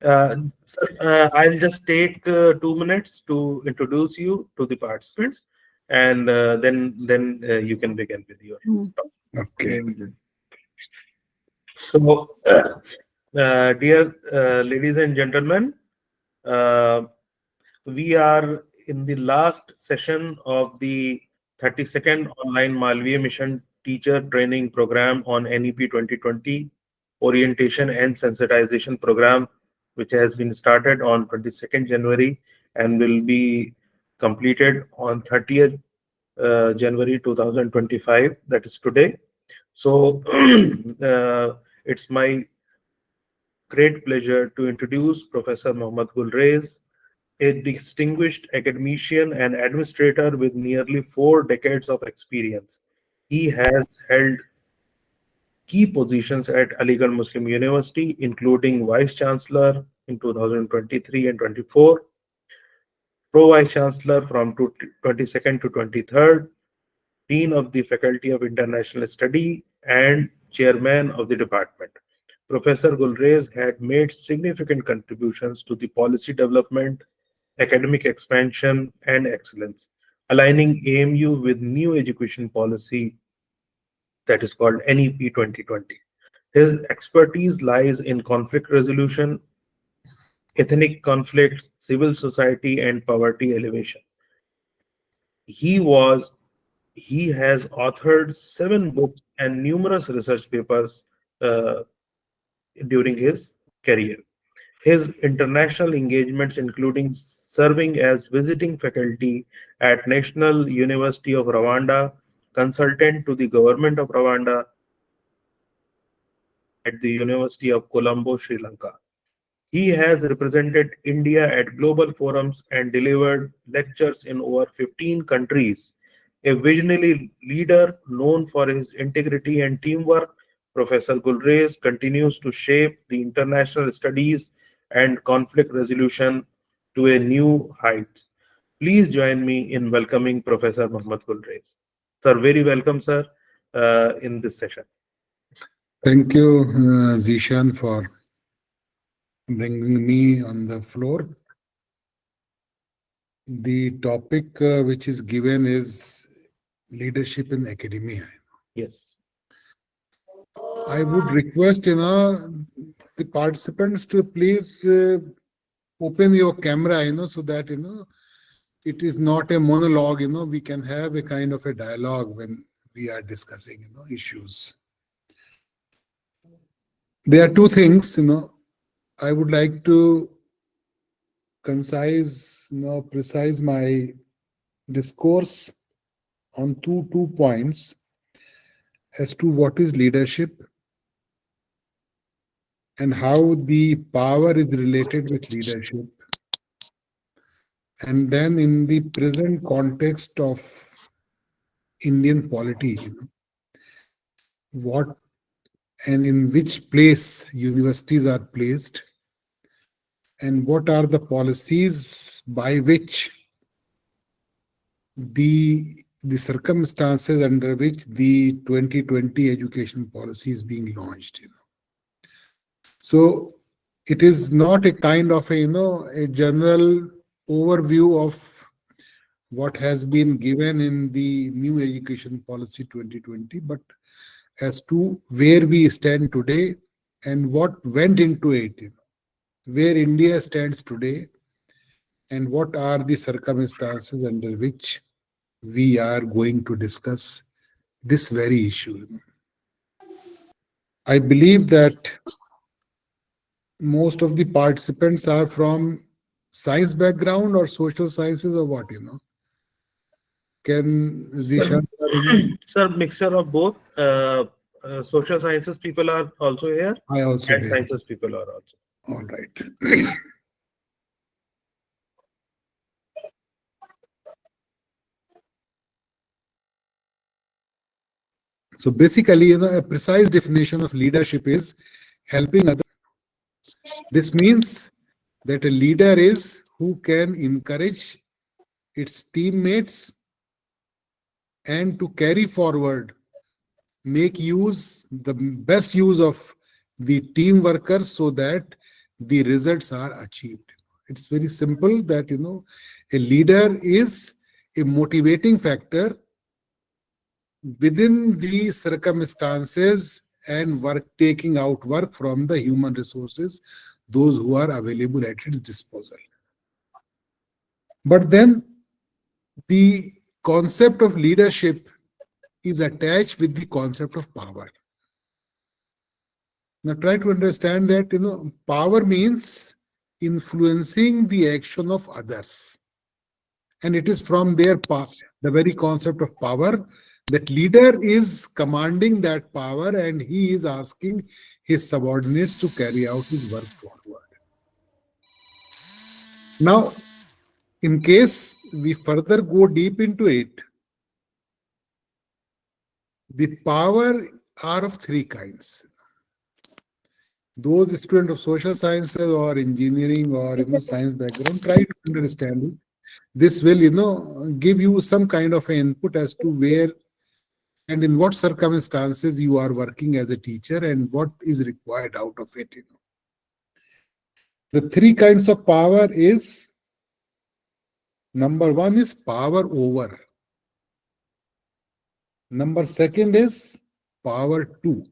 Sir, I'll just take 2 minutes to introduce you to the participants, and then you can begin with your Mm. talk. Okay. So, dear ladies and gentlemen, uh, we are in the last session of the 32nd online Malviya Mission Teacher Training Program on NEP 2020 Orientation and Sensitization Program, which has been started on 22nd January and will be completed on 30th January 2025, that is today. So, it's my great pleasure to introduce Professor Mohammad Gulrez, a distinguished academician and administrator with nearly 4 decades of experience. He has held key positions at Aligarh Muslim University, including Vice Chancellor in 2023 and 24, Pro Vice Chancellor from 22nd to 23rd, Dean of the Faculty of International Study, and Chairman of the department. Professor Gulrez had made significant contributions to the policy development, academic expansion, and excellence, aligning AMU with new education policy that is called NEP 2020. His expertise lies in conflict resolution, ethnic conflict, civil society, and poverty elevation. He was he has authored 7 books and numerous research papers uh, during his career. His international engagements, including serving as visiting faculty at National University of Rwanda, consultant to the government of Rwanda at the University of Colombo, Sri Lanka. He has represented India at global forums and delivered lectures in over 15 countries. A visionary leader known for his integrity and teamwork, Professor Gulrez continues to shape the international studies and conflict resolution to a new height. Please join me in welcoming Professor Mohammad Gulrez. Sir, very welcome, sir, in this session. Thank you, Zishan, for bringing me on the floor. The topic which is given is leadership in academia. Yes. I would request, the participants to please open your camera, so that, it is not a monologue, we can have a kind of a dialogue when we are discussing, issues. There are two things, I would like to precise my discourse on two points as to what is leadership and how the power is related with leadership. And then in the present context of Indian polity, what and in which place universities are placed, and what are the policies by which the circumstances under which the 2020 education policy is being launched. So it is not a kind of a general overview of what has been given in the new education policy 2020, but as to where we stand today and what went into it, where India stands today, and what are the circumstances under which we are going to discuss this very issue. I believe that most of the participants are from science background or social sciences or what, Can Sir, Zishan, sir, mixture of both. Social sciences people are also here, I also and there. sciences people are also. All right. So basically, a precise definition of leadership is helping others. This means that a leader is who can encourage its teammates and to carry forward, make use, the best use of the team workers so that the results are achieved. It's very simple that, a leader is a motivating factor within the circumstances and work, taking out work from the human resources, those who are available at its disposal. But then the concept of leadership is attached with the concept of power. Now try to understand that, power means influencing the action of others. And it is from their the very concept of power, that leader is commanding that power and he is asking his subordinates to carry out his work forward. Now, in case we further go deep into it, the power are of three kinds. Those students of social sciences or engineering or science background, try to understand it. This will give you some kind of an input as to where and in what circumstances you are working as a teacher and what is required out of it. The three kinds of power is, number one is power over, number second is power to,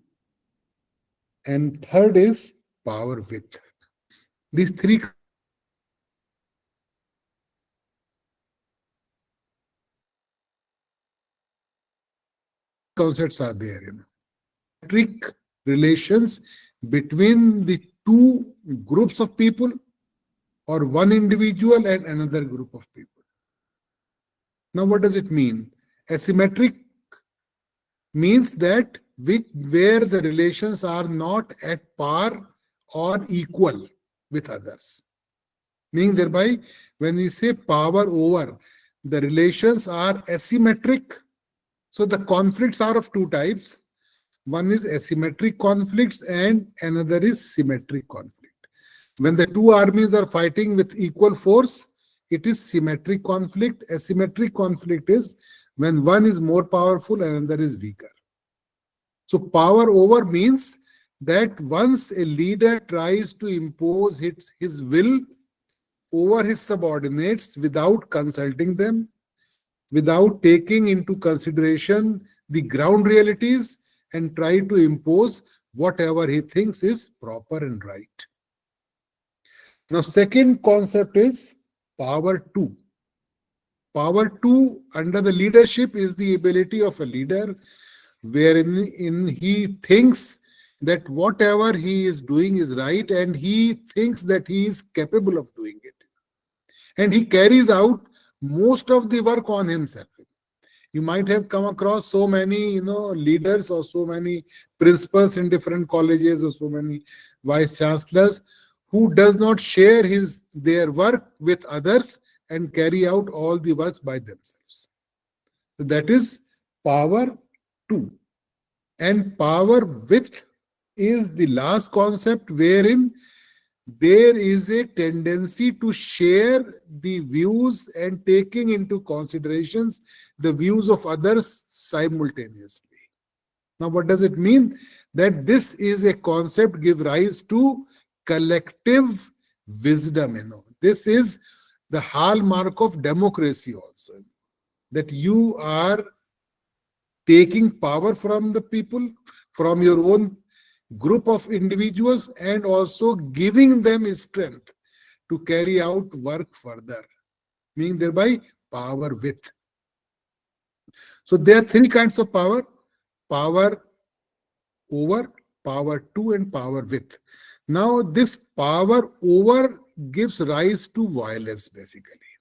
and third is power with. These three concepts are there. Trick relations between the two groups of people or one individual and another group of people. Now, what does it mean? Asymmetric means that where the relations are not at par or equal with others. Meaning thereby, when we say power over, the relations are asymmetric. So the conflicts are of two types. One is asymmetric conflicts and another is symmetric conflict. When the two armies are fighting with equal force, it is symmetric conflict. Asymmetric conflict is when one is more powerful and another is weaker. So power over means that once a leader tries to impose his will over his subordinates without consulting them, without taking into consideration the ground realities, and try to impose whatever he thinks is proper and right. Now, second concept is power to. Power to under the leadership is the ability of a leader wherein he thinks that whatever he is doing is right and he thinks that he is capable of doing it. And he carries out most of the work on himself. You might have come across so many, leaders or so many principals in different colleges or so many vice chancellors who does not share their work with others and carry out all the works by themselves. So that is power to. And power with is the last concept wherein there is a tendency to share the views and taking into considerations the views of others simultaneously. Now, what does it mean? That this is a concept give rise to collective wisdom. This is the hallmark of democracy also. That you are taking power from the people, from your own group of individuals, and also giving them strength to carry out work further, meaning thereby power with. So there are three kinds of power: power over, power to, and power with. Now this power over gives rise to violence basically.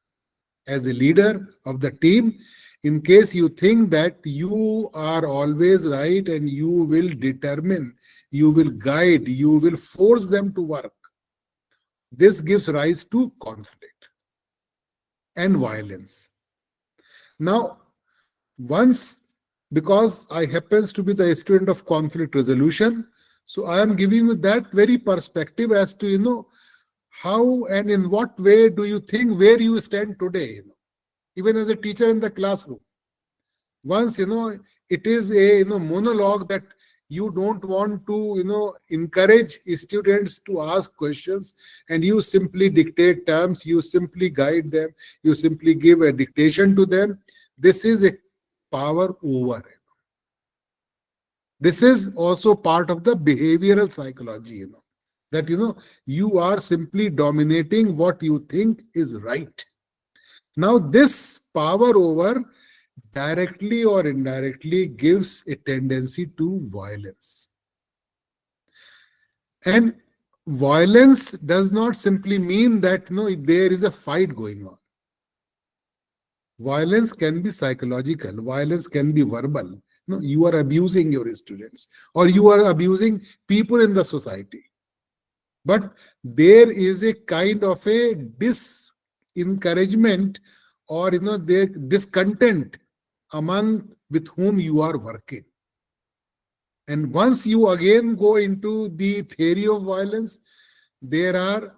As a leader of the team, in case you think that you are always right and you will determine, you will guide, you will force them to work, this gives rise to conflict and violence. Now, once, because I happens to be the student of conflict resolution, so I am giving you that very perspective as to, how and in what way do you think where you stand today, even as a teacher in the classroom. Once, it is a monologue that You don't want to, encourage students to ask questions, and you simply dictate terms, you simply guide them, you simply give a dictation to them. This is a power over. This is also part of the behavioral psychology, that, you are simply dominating what you think is right. Now, this power over directly or indirectly gives a tendency to violence. And violence does not simply mean that there is a fight going on. Violence can be psychological, violence can be verbal. No, you are abusing your students, or you are abusing people in the society. But there is a kind of a disencouragement, or the discontent among with whom you are working. And once you again go into the theory of violence, there are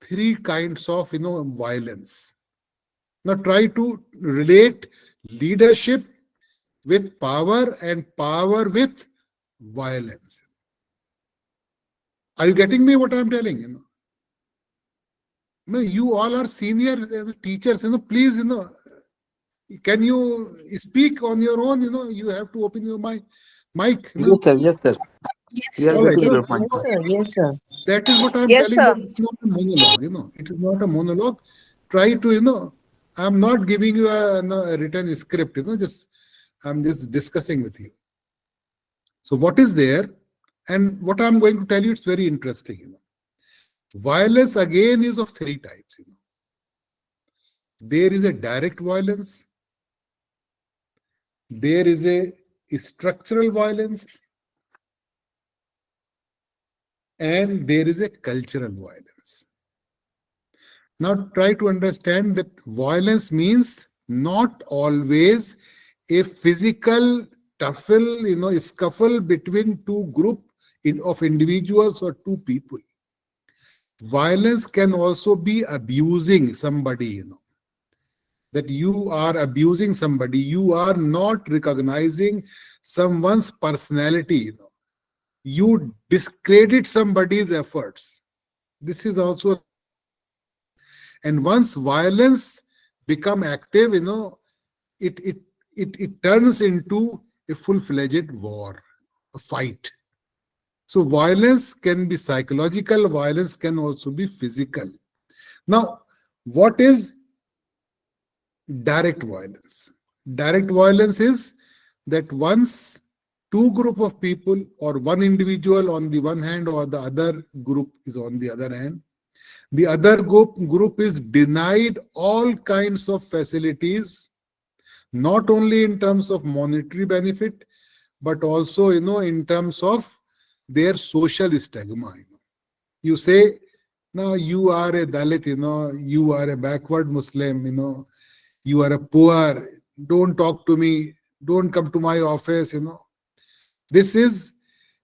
three kinds of violence. Now try to relate leadership with power and power with violence. Are you getting me what I'm telling? No, you all are senior teachers. Please, can you speak on your own? You have to open your mic. Yes, sir. Yes, sir. We are All right. getting So your point, Yes, sir. sir. Yes, sir. that is what I'm Yes, telling, sir. that it's not a monologue. It is not a monologue. Try to, I'm not giving you a written script. I'm just discussing with you. So what is there, and what I'm going to tell you, it's very interesting. Violence again is of three types. There is a direct violence, there is a structural violence, and there is a cultural violence. Now try to understand that violence means not always a physical tuffle, scuffle between two group of individuals or two people. Violence can also be abusing somebody, that you are abusing somebody, you are not recognizing someone's personality, you discredit somebody's efforts. This is also, and once violence become active, it it it turns into a full-fledged war, a fight. So violence can be psychological, violence can also be physical. Now, what is direct violence? Direct violence is that once two group of people, or one individual on the one hand, or the other group is on the other hand, the other group is denied all kinds of facilities, not only in terms of monetary benefit, but also in terms of their social stigma. You say, no, you are a Dalit, you are a backward Muslim, you are a poor, don't talk to me, don't come to my office. This is,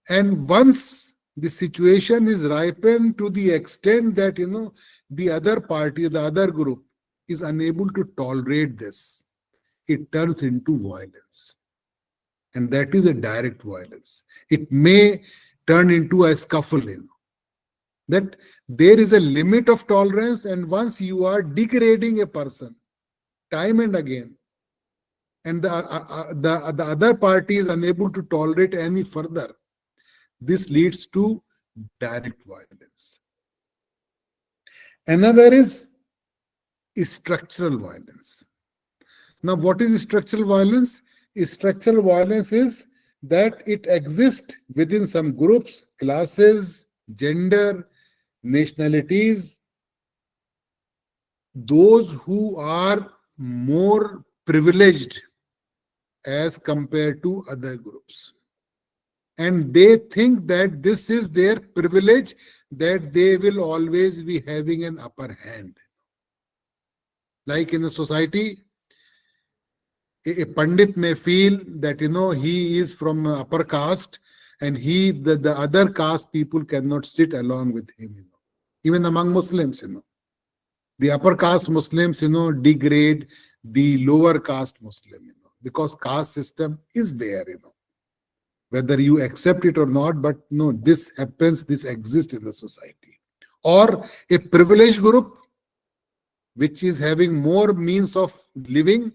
and once the situation is ripened to the extent that the other party, the other group is unable to tolerate this, it turns into violence. And that is a direct violence. It may turn into a scuffle, that there is a limit of tolerance, and once you are degrading a person time and again, and the other party is unable to tolerate any further, this leads to direct violence. Another is structural violence. Now, what is structural violence? Structural violence is that it exists within some groups, classes, gender, nationalities, those who are more privileged as compared to other groups. And they think that this is their privilege, that they will always be having an upper hand. Like in a society, a Pandit may feel that he is from upper caste, and the other caste people cannot sit along with him. Even among Muslims, the upper caste Muslims, degrade the lower caste Muslim, because caste system is there. whether you accept it or not, but no, this happens, this exists in the society. Or a privileged group which is having more means of living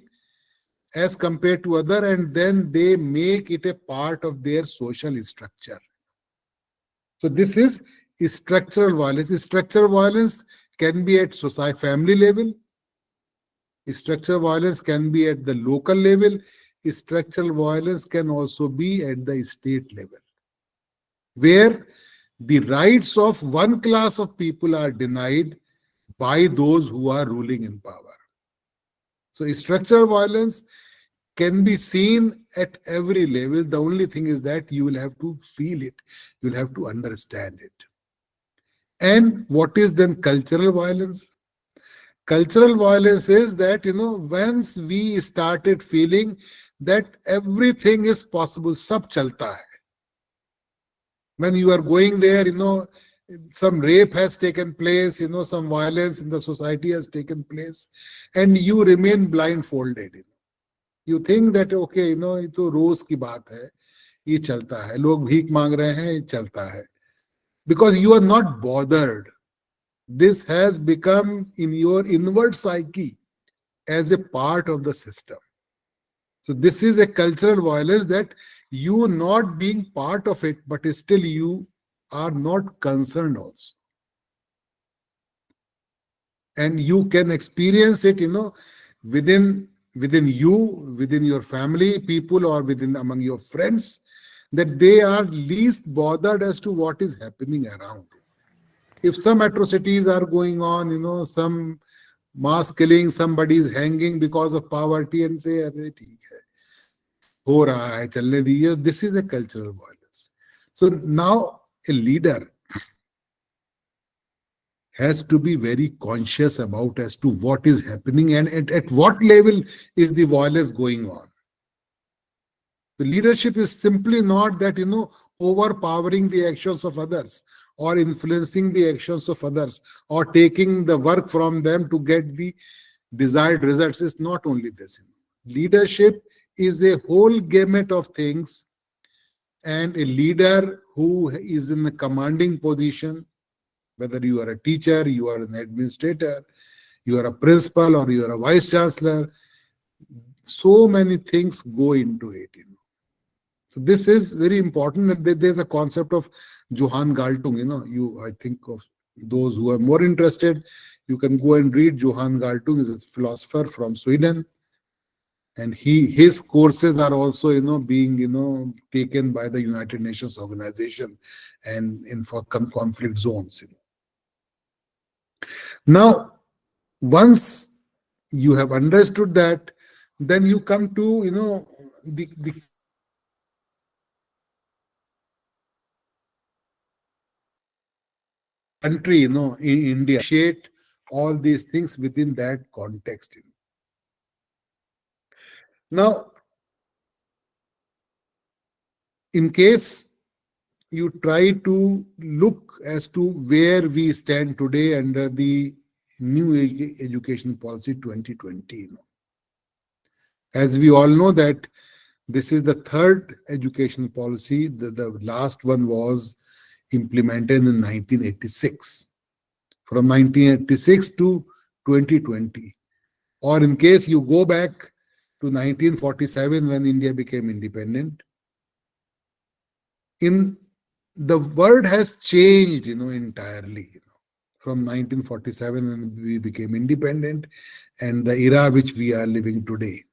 as compared to other, and then they make it a part of their social structure. So this is structural violence. Structural violence can be at society, family level. Structural violence can be at the local level. Structural violence can also be at the state level, where the rights of one class of people are denied by those who are ruling in power. So structural violence can be seen at every level. The only thing is that you will have to feel it. You will have to understand it. And what is then cultural violence? Cultural violence is that, once we started feeling that everything is possible, sab chalta hai. When you are going there, some rape has taken place, some violence in the society has taken place, and you remain blindfolded. You think that, okay, ये तो रोज की बात है, ये चलता है, लोग भीख मांग रहे हैं, ये चलता है. Because you are not bothered. This has become in your inward psyche as a part of the system. So this is a cultural violence, that you not being part of it, but still you are not concerned also. And you can experience it, within you, within your family, people, or within among your friends, that they are least bothered as to what is happening around. If some atrocities are going on, some mass killing, somebody is hanging because of poverty, and say, "Arey, theek hai, ho raha hai, chalne diye." This is a cultural violence. So now a leader has to be very conscious about as to what is happening, and at what level is the violence going on. The leadership is simply not that, overpowering the actions of others, or influencing the actions of others, or taking the work from them to get the desired results. It's not only this. Leadership is a whole gamut of things, and a leader who is in a commanding position, whether you are a teacher, you are an administrator, you are a principal, or you are a vice chancellor, so many things go into it. So this is very important. That there's a concept of Johann Galtung. I think of those who are more interested, you can go and read. Johann Galtung is a philosopher from Sweden, and his courses are also being taken by the United Nations organization and for conflict zones. Now, once you have understood that, then you come to the country, in India, appreciate all these things within that context. Now, in case you try to look as to where we stand today under the new education policy 2020, as we all know that this is the third education policy. The last one was implemented in 1986. From 1986 to 2020. Or in case you go back to 1947, when India became independent, the world has changed, entirely. From 1947, when we became independent, and the era which we are living today.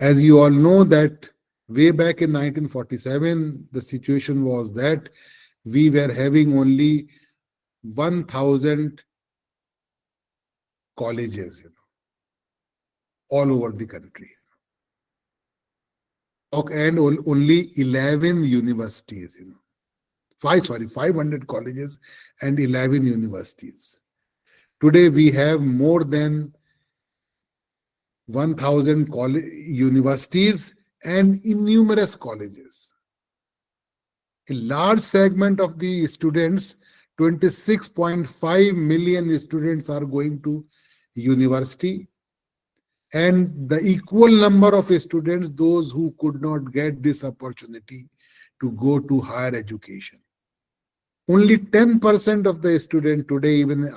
As you all know that way back in 1947, the situation was that we were having only 1,000 colleges, all over the country. And only 11 universities, 500 colleges and 11 universities. Today we have more than 1,000 universities and numerous colleges. A large segment of the students, 26.5 million students, are going to university, and the equal number of students, those who could not get this opportunity to go to higher education. Only 10% of the students today, even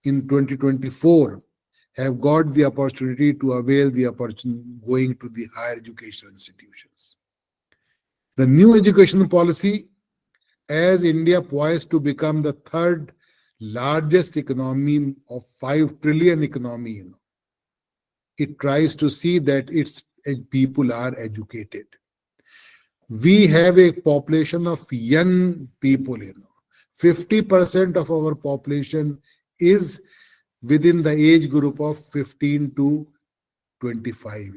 in 2024, have got the opportunity to avail the opportunity going to the higher education institutions. The new education policy, as India poised to become the third largest economy of 5 trillion economy, it tries to see that its people are educated. We have a population of young people, 50% of our population is within the age group of 15 to 25.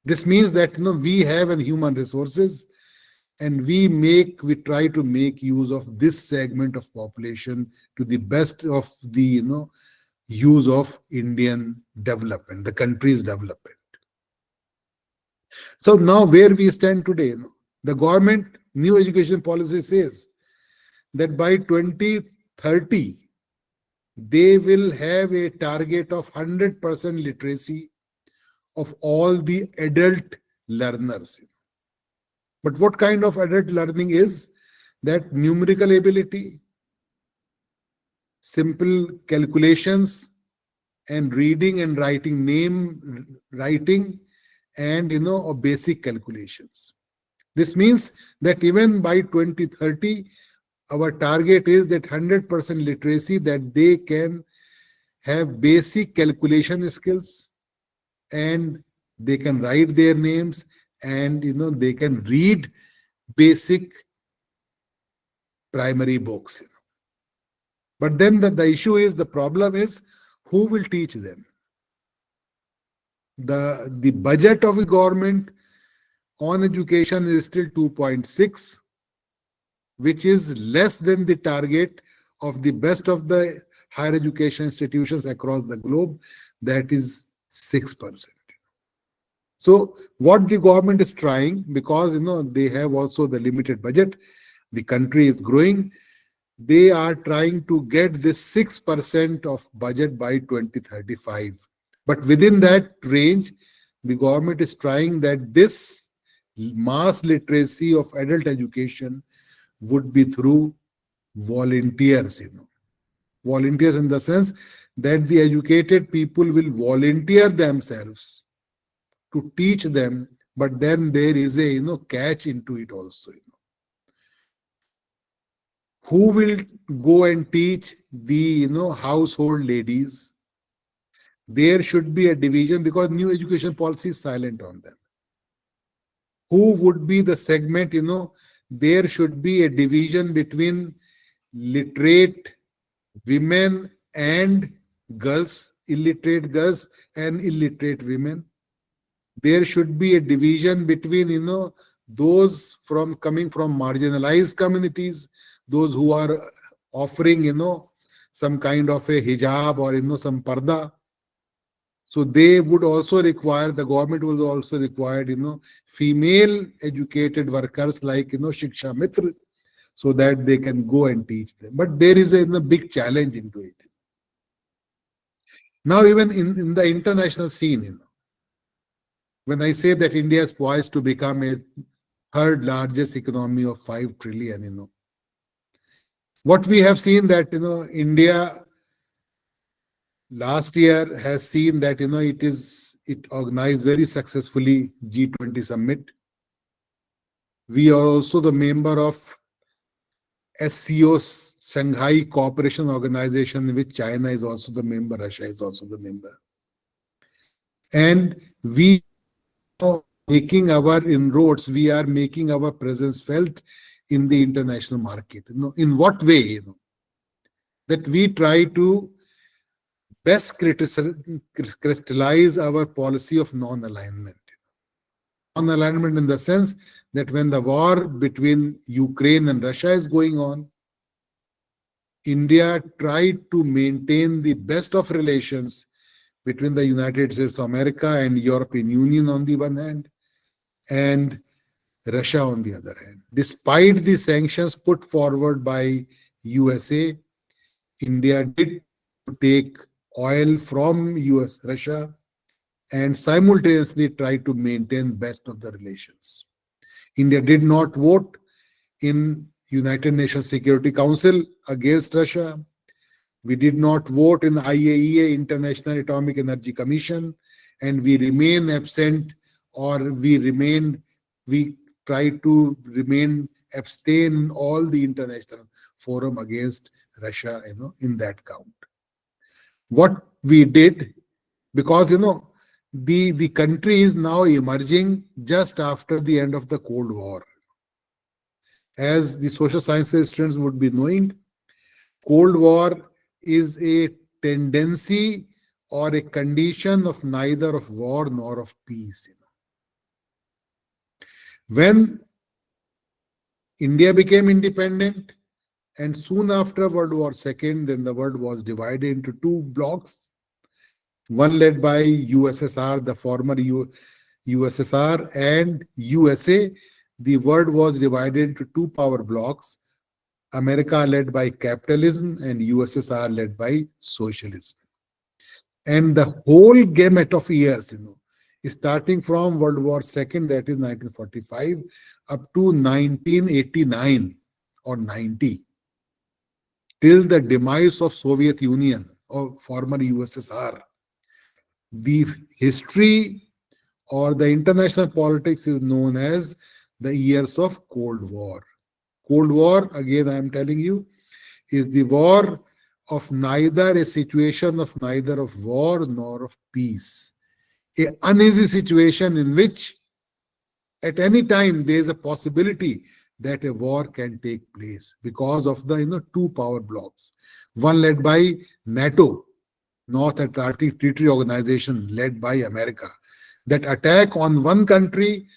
This means that we have an human resources, and we try to make use of this segment of population to the best of the use of Indian development, the country's development. So now where we stand today, the government new education policy says that by 2030, they will have a target of 100% literacy of all the adult learners. But what kind of adult learning is that? Numerical ability, simple calculations, and reading and writing, name writing, and basic calculations. This means that even by 2030, our target is that 100% literacy, that they can have basic calculation skills, and they can write their names, and they can read basic primary books. But then the issue is, the problem is, who will teach them? The budget of the government on education is still 2.6, which is less than the target of the best of the higher education institutions across the globe, that is 6%. So what the government is trying, because they have also the limited budget, the country is growing, they are trying to get this 6% of budget by 2035. But within that range, the government is trying that this mass literacy of adult education would be through volunteers. Volunteers in the sense that the educated people will volunteer themselves to teach them, but then there is a catch into it also. Who will go and teach the household ladies? There should be a division, because new education policy is silent on them. Who would be the segment? There should be a division between literate women and girls, illiterate girls and illiterate women. There should be a division between those coming from marginalized communities, those who are offering some kind of a hijab or some parda. So they would also require, the government will also require female educated workers like Shiksha Mitra, so that they can go and teach them. But there is a big challenge into it. Now even in the international scene, when I say that India is poised to become a third largest economy of 5 trillion, what we have seen that India last year has seen that it organized very successfully G20 summit. We are also the member of SCO, Shanghai Cooperation Organization, in which China is also the member, Russia is also the member. And we are making our inroads, we are making our presence felt in the international market. In what way? That we try to best crystallize our policy of non-alignment. Non-alignment in the sense that when the war between Ukraine and Russia is going on, India tried to maintain the best of relations between the United States of America and European Union on the one hand, and Russia on the other hand. Despite the sanctions put forward by USA, India did take oil from Russia, and simultaneously try to maintain best of the relations. India did not vote in United Nations Security Council against Russia. We did not vote in IAEA, International Atomic Energy Commission, and we remain absent, or we try to remain abstain in all the international forum against Russia, in that count. What we did, because the country is now emerging just after the end of the Cold War. As the social sciences students would be knowing, Cold War is a tendency or a condition of neither of war nor of peace. When India became independent, and soon after World War II, then the world was divided into two blocks, one led by USSR, the former USSR, and USA. The world was divided into two power blocks, America led by capitalism and USSR led by socialism. And the whole gamut of years, starting from World War II, that is 1945, up to 1989 or 90, till the demise of Soviet Union or former USSR, the history or the international politics is known as the years of Cold War. Cold War, again I am telling you, is the war of neither, a situation of neither of war nor of peace. An uneasy situation in which at any time there is a possibility that a war can take place because of the two power blocks. One led by NATO, North Atlantic Treaty Organization, led by America. That attack on one country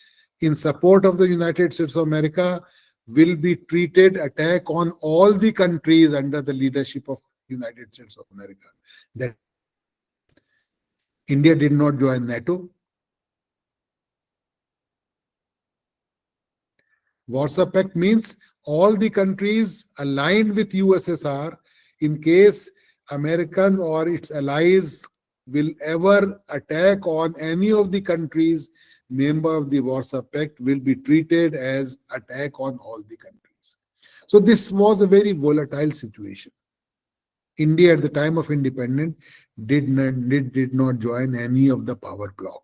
in support of the United States of America will be treated attack on all the countries under the leadership of United States of America. That India did not join NATO. Warsaw Pact means all the countries aligned with USSR in case American or its allies will ever attack on any of the countries member of the Warsaw Pact will be treated as attack on all the countries. So this was a very volatile situation. India at the time of independence did not join any of the power bloc,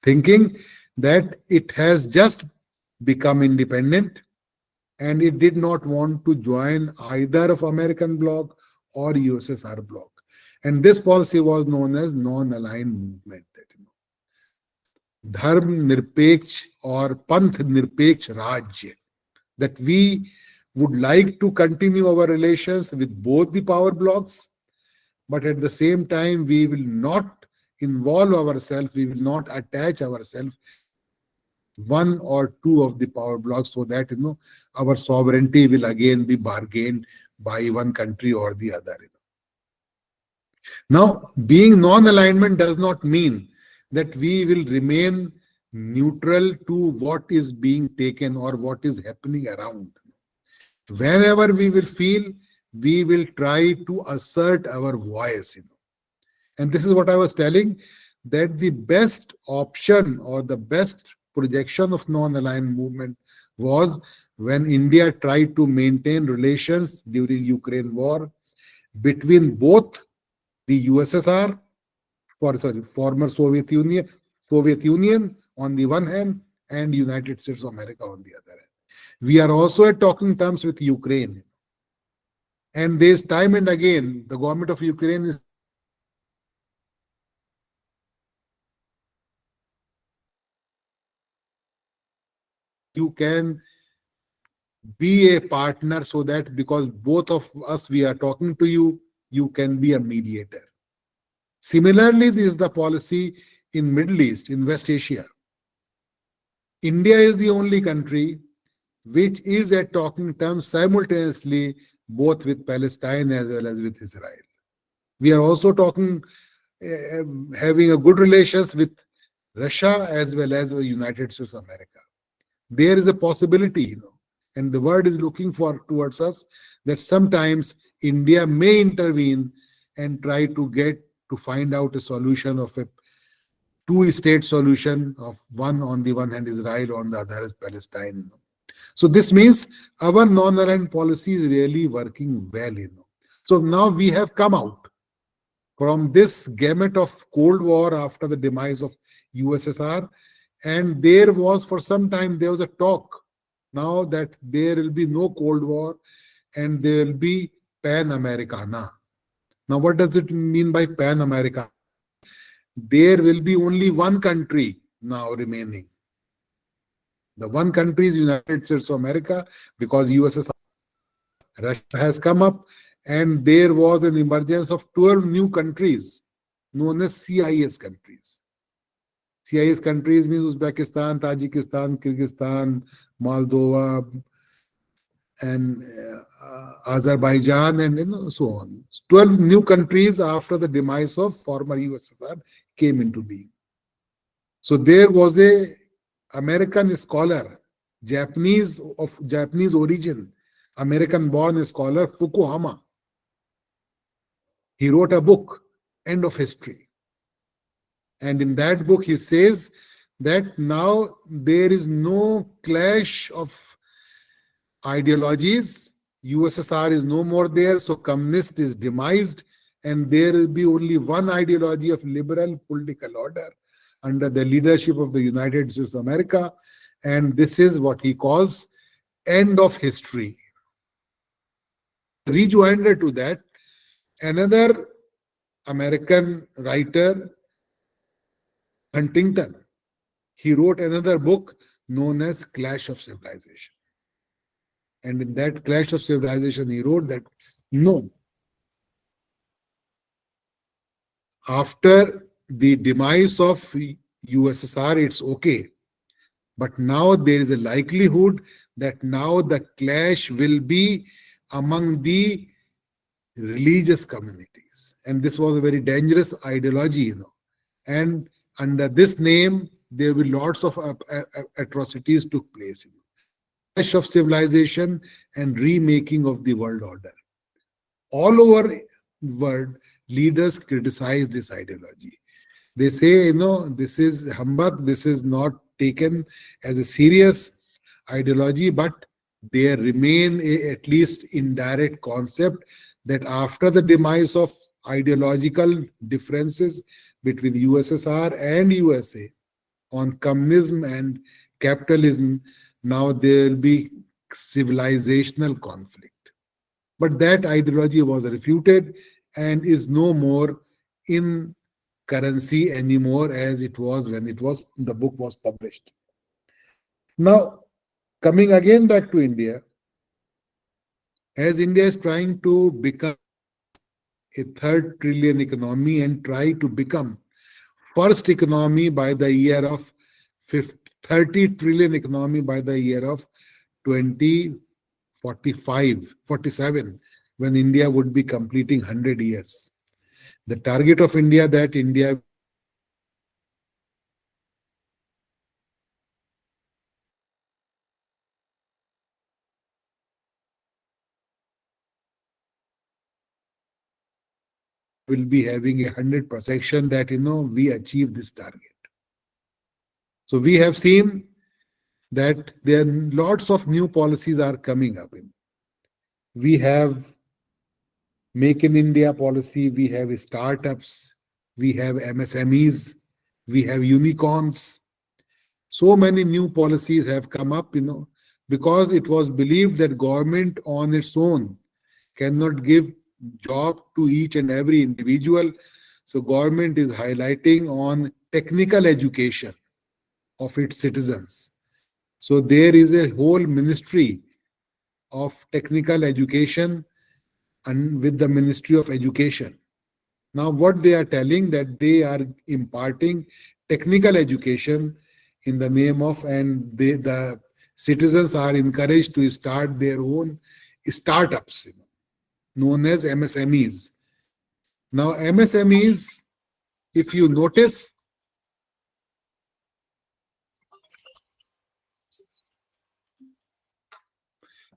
thinking that it has just become independent and it did not want to join either of American bloc or USSR bloc. And this policy was known as non-aligned movement. Dharm Nirpeksh or Panth Nirpeksh Rajya, that we would like to continue our relations with both the power blocks, but at the same time we will not involve ourselves, we will not attach ourselves one or two of the power blocks, so that our sovereignty will again be bargained by one country or the other. Now, being non-alignment does not mean that we will remain neutral to what is being taken or what is happening around. Whenever we will feel, we will try to assert our voice. And this is what I was telling, that the best option or the best projection of non-aligned movement was when India tried to maintain relations during Ukraine war between both the USSR, former Soviet Union on the one hand, and United States of America on the other hand. We are also at talking terms with Ukraine. And there's time and again, the government of Ukraine is you can be a partner, so that because both of us we are talking to you, you can be a mediator. Similarly, this is the policy in Middle East, in West Asia. India is the only country which is at talking terms simultaneously both with Palestine as well as with Israel. We are also talking, having a good relations with Russia as well as the United States of America. There is a possibility, and the world is looking towards us, that sometimes India may intervene and try to find out a solution of a two-state solution of one on the one hand Israel, on the other is Palestine. So this means our non-aligned policy is really working well. So now we have come out from this gamut of Cold War after the demise of USSR, and there was for some time there was a talk now that there will be no Cold War and there will be Pan Americana. Now, what does it mean by Pan America? There will be only one country now remaining. The one country is United States of America, because USSR, Russia has come up, and there was an emergence of 12 new countries known as CIS countries. CIS countries means Uzbekistan, Tajikistan, Kyrgyzstan, Moldova, and Azerbaijan, and so on. 12 new countries after the demise of former USSR came into being. So there was a American scholar, Japanese origin, American-born scholar Fukuhama. He wrote a book, End of History. And in that book, he says that now there is no clash of ideologies. USSR is no more there, so communist is demised, and there will be only one ideology of liberal political order under the leadership of the United States of America, and this is what he calls end of history. Rejoinder to that, another American writer, Huntington, he wrote another book known as Clash of Civilization. And in that Clash of Civilization, he wrote that no, after the demise of USSR, it's okay. But now there is a likelihood that now the clash will be among the religious communities. And this was a very dangerous ideology, And under this name, there will lots of atrocities took place. Clash of civilization and remaking of the world order. All over the world, leaders criticize this ideology. They say, this is humbug, this is not taken as a serious ideology, but there remain at least indirect concept that after the demise of ideological differences between USSR and USA on communism and capitalism, now there will be civilizational conflict. But that ideology was refuted and is no more in currency anymore as it was when the book was published. Now, coming again back to India, as India is trying to become a third trillion economy and try to become first economy by the year of 30 trillion economy by the year of 47, when India would be completing 100 years. The target of India that India will be having 100% section that we achieve this target. So we have seen that there are lots of new policies are coming up. We have Make in India policy, we have startups, we have MSMEs, we have unicorns. So many new policies have come up, because it was believed that government on its own cannot give job to each and every individual. So government is highlighting on technical education of its citizens. So there is a whole ministry of technical education and with the Ministry of Education. Now what they are telling that they are imparting technical education in the name of, and the citizens are encouraged to start their own startups, known as MSMEs. Now MSMEs, if you notice,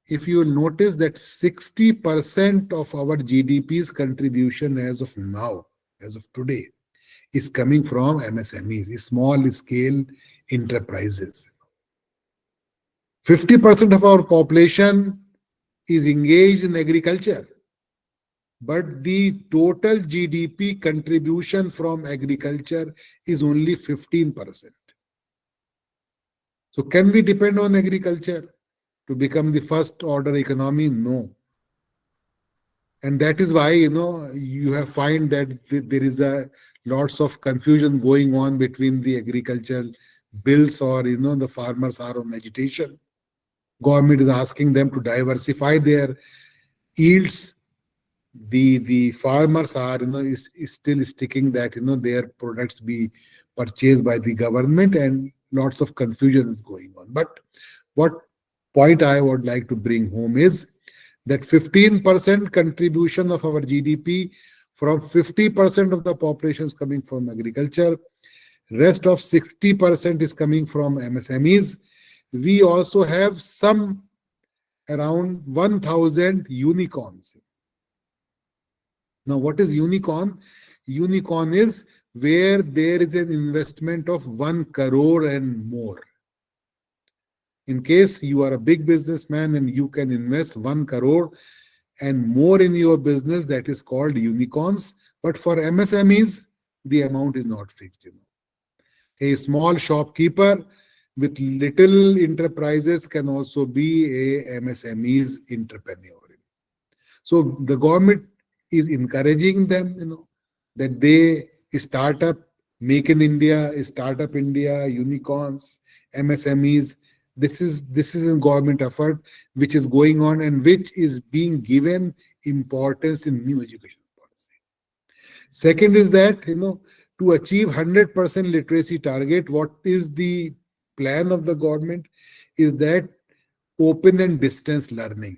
that 60% of our GDP's contribution as of now, as of today, is coming from MSMEs, small scale enterprises. 50% of our population is engaged in agriculture, but the total GDP contribution from agriculture is only 15%. So can we depend on agriculture to become the first order economy? No. And that is why, you have find that there is a lots of confusion going on between the agricultural bills, or, the farmers are on agitation. Government is asking them to diversify their yields. The farmers are, is still sticking that, their products be purchased by the government, and lots of confusion is going on. But what point I would like to bring home is that 15% contribution of our GDP from 50% of the population is coming from agriculture. Rest of 60% is coming from MSMEs. We also have some around 1,000 unicorns. Now, what is unicorn? Unicorn is where there is an investment of 1 crore and more. In case you are a big businessman and you can invest 1 crore and more in your business, that is called unicorns. But for MSMEs, the amount is not fixed. A small shopkeeper with little enterprises can also be a MSME's entrepreneur. So the government is encouraging them, that they start up, make in India, startup India, unicorns, MSMEs. This is a government effort which is going on and which is being given importance in new education policy. Second is that, to achieve 100% literacy target, what is the plan of the government is that open and distance learning.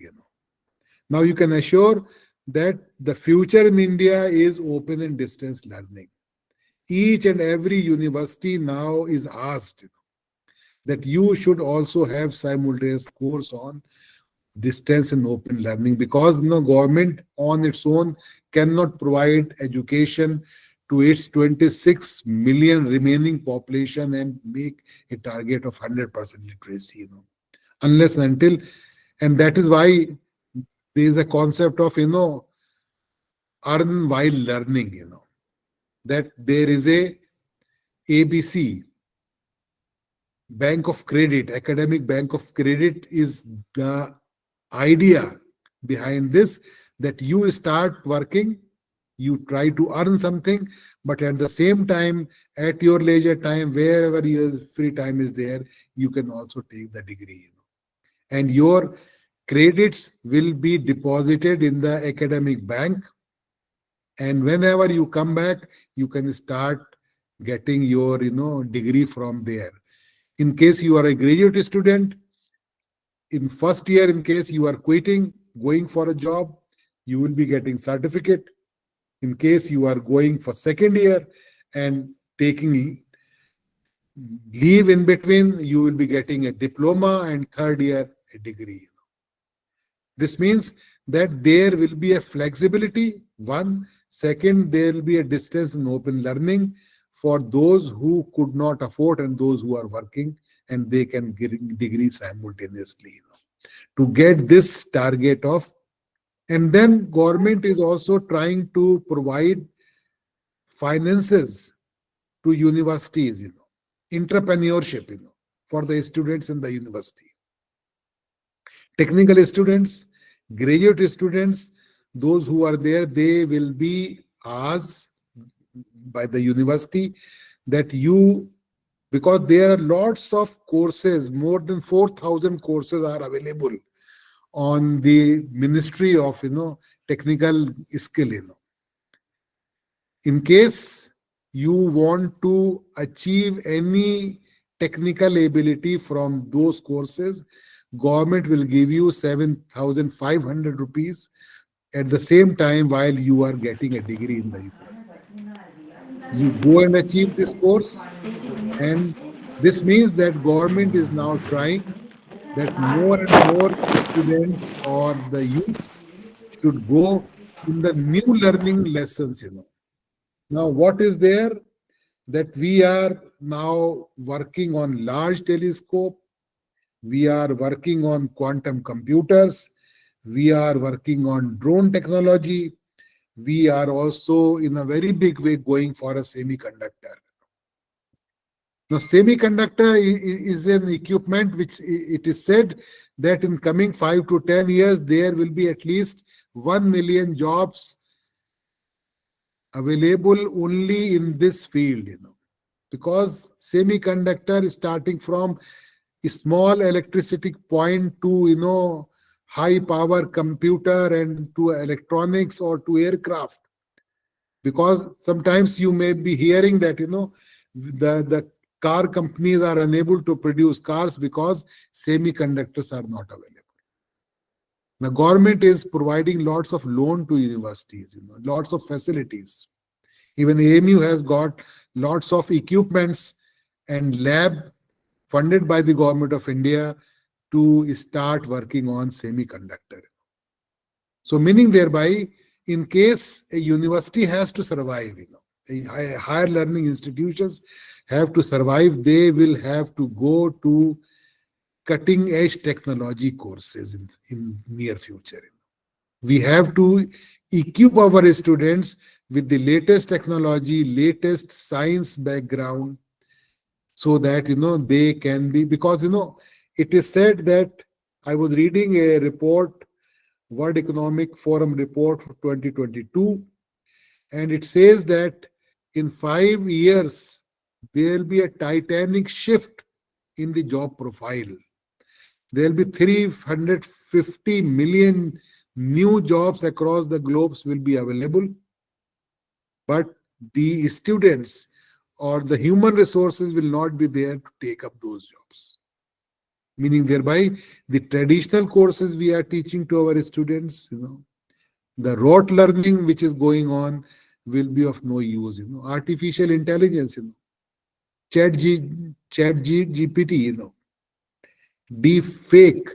Now you can assure that the future in India is open and distance learning. Each and every university now is asked that you should also have simultaneous course on distance and open learning, because government on its own cannot provide education to its 26 million remaining population and make a target of 100% literacy, unless and until. And that is why there is a concept of, earn while learning, that there is a ABC, bank of credit, academic bank of credit is the idea behind this, that you start working, you try to earn something, but at the same time, at your leisure time, wherever your free time is there, you can also take the degree. And your credits will be deposited in the academic bank. And whenever you come back, you can start getting your, degree from there. In case you are a graduate student, in first year, in case you are quitting, going for a job, you will be getting certificate. In case you are going for second year and taking leave in between, you will be getting a diploma, and third year, a degree. This means that there will be a flexibility. One. Second, there will be a distance and open learning for those who could not afford and those who are working, and they can get degrees simultaneously. To get this target of, and then government is also trying to provide finances to universities, entrepreneurship, for the students in the university. Technical students, graduate students, those who are there, they will be asked by the university that because there are lots of courses, more than 4,000 courses are available on the Ministry of, technical skill, In case you want to achieve any technical ability from those courses, government will give you 7,500 rupees at the same time while you are getting a degree in the university. You go and achieve this course, and this means that government is now trying that more and more students or the youth should go in the new learning lessons. Now, what is there? that we are now working on large telescope, we are working on quantum computers, we are working on drone technology, we are also in a very big way going for a semiconductor. Now, semiconductor is an equipment which it is said that in coming 5 to 10 years, there will be at least 1 million jobs available only in this field, because semiconductor is starting from a small electricity point to, high power computer and to electronics or to aircraft. Because sometimes you may be hearing that, the car companies are unable to produce cars because semiconductors are not available. The government is providing lots of loan to universities, lots of facilities. Even AMU has got lots of equipments and lab funded by the government of India to start working on semiconductor. So meaning thereby, in case a university has to survive, higher learning institutions have to survive, they will have to go to cutting edge technology courses in near future. We have to equip our students with the latest technology, latest science background, so that they can be, because it is said that I was reading a report, World Economic Forum report for 2022, and it says that in 5 years there will be a titanic shift in the job profile. There will be 350 million new jobs across the globes will be available, but the students or the human resources will not be there to take up those jobs. Meaning thereby, the traditional courses we are teaching to our students, the rote learning which is going on will be of no use. Artificial intelligence, GPT, deep fake.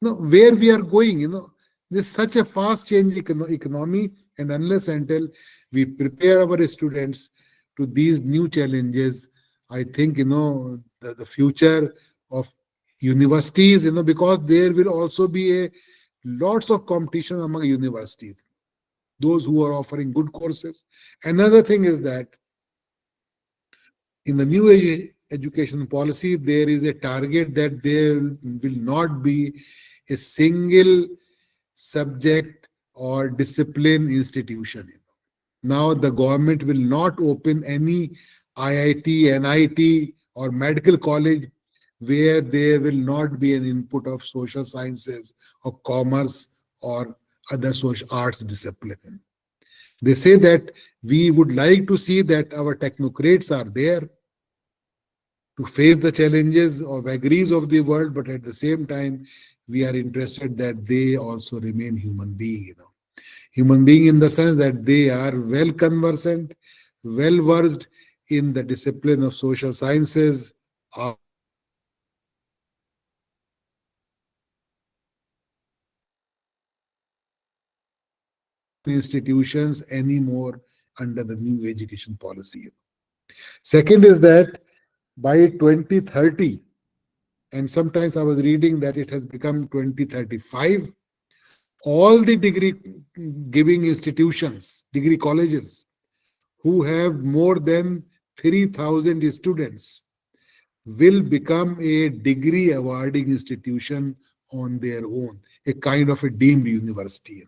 Where we are going, there's such a fast changing economy, and unless until we prepare our students to these new challenges, I think, the future of universities, because there will also be a lots of competition among universities, those who are offering good courses. Another thing is that in the new education policy, there is a target that there will not be a single subject or discipline institution. Now the government will not open any IIT, NIT or medical college where there will not be an input of social sciences or commerce or other social arts discipline. They say that we would like to see that our technocrats are there to face the challenges of vagaries of the world, but at the same time, we are interested that they also remain human being. Human being in the sense that they are well conversant, well versed in the discipline of social sciences, institutions anymore under the new education policy. Second is that by 2030, and sometimes I was reading that it has become 2035, all the degree giving institutions, degree colleges, who have more than 3,000 students will become a degree awarding institution on their own, a kind of a deemed university.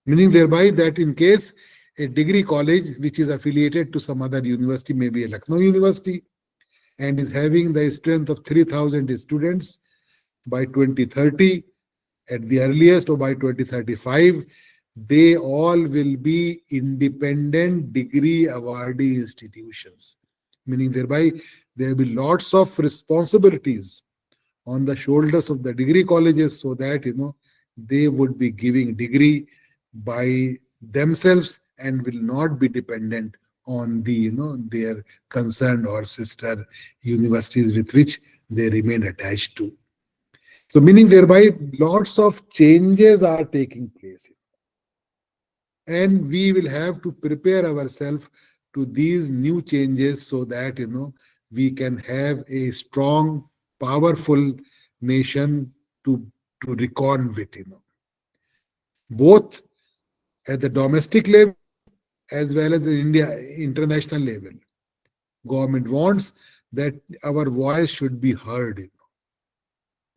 Meaning thereby that in case a degree college which is affiliated to some other university, maybe a Lucknow University, and is having the strength of 3,000 students, by 2030, at the earliest, or by 2035, they all will be independent degree awardee institutions. Meaning thereby there will be lots of responsibilities on the shoulders of the degree colleges, so that they would be giving degree by themselves and will not be dependent on the their concerned or sister universities with which they remain attached to. So meaning thereby lots of changes are taking place, and we will have to prepare ourselves to these new changes so that we can have a strong, powerful nation to reckon with, both at the domestic level as well as the India international level. Government wants that our voice should be heard.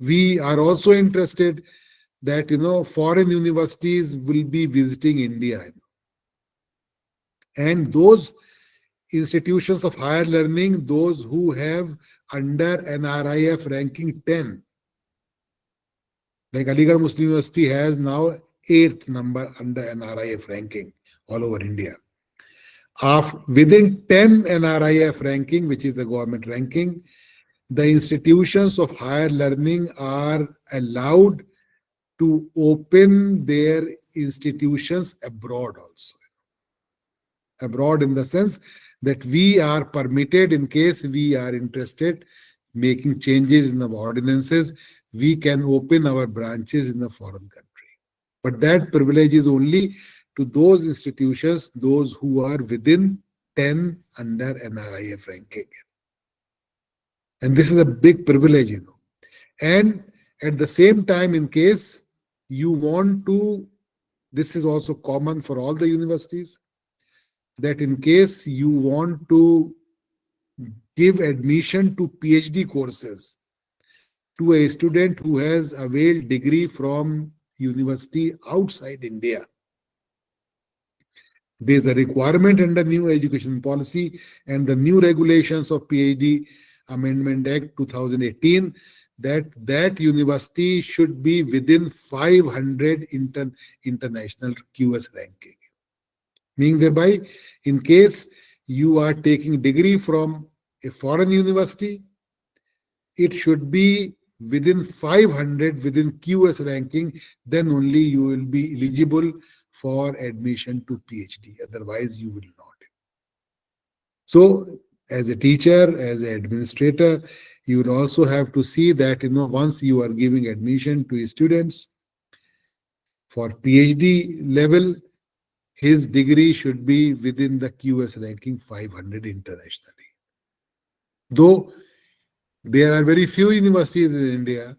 We are also interested that foreign universities will be visiting India, and those institutions of higher learning, those who have under NRIF ranking 10, like Aligarh Muslim University has now 8th number under NRIF ranking all over India. Within 10 NRIF ranking, which is the government ranking, the institutions of higher learning are allowed to open their institutions abroad also. Abroad in the sense that we are permitted, in case we are interested making changes in the ordinances, we can open our branches in a foreign country. But that privilege is only to those institutions, those who are within 10 under NRIF ranking. And this is a big privilege, And at the same time, in case you want to, this is also common for all the universities, that in case you want to give admission to PhD courses to a student who has availed degree from university outside India, there is a requirement under new education policy and the new regulations of PhD Amendment Act 2018 that university should be within 500 international QS ranking. Meaning thereby, in case you are taking degree from a foreign university, it should be within 500 within QS ranking, then only you will be eligible for admission to PhD. Otherwise, you will not. So, as a teacher, as an administrator, you will also have to see that once you are giving admission to students for PhD level, his degree should be within the QS ranking 500 internationally. Though there are very few universities in India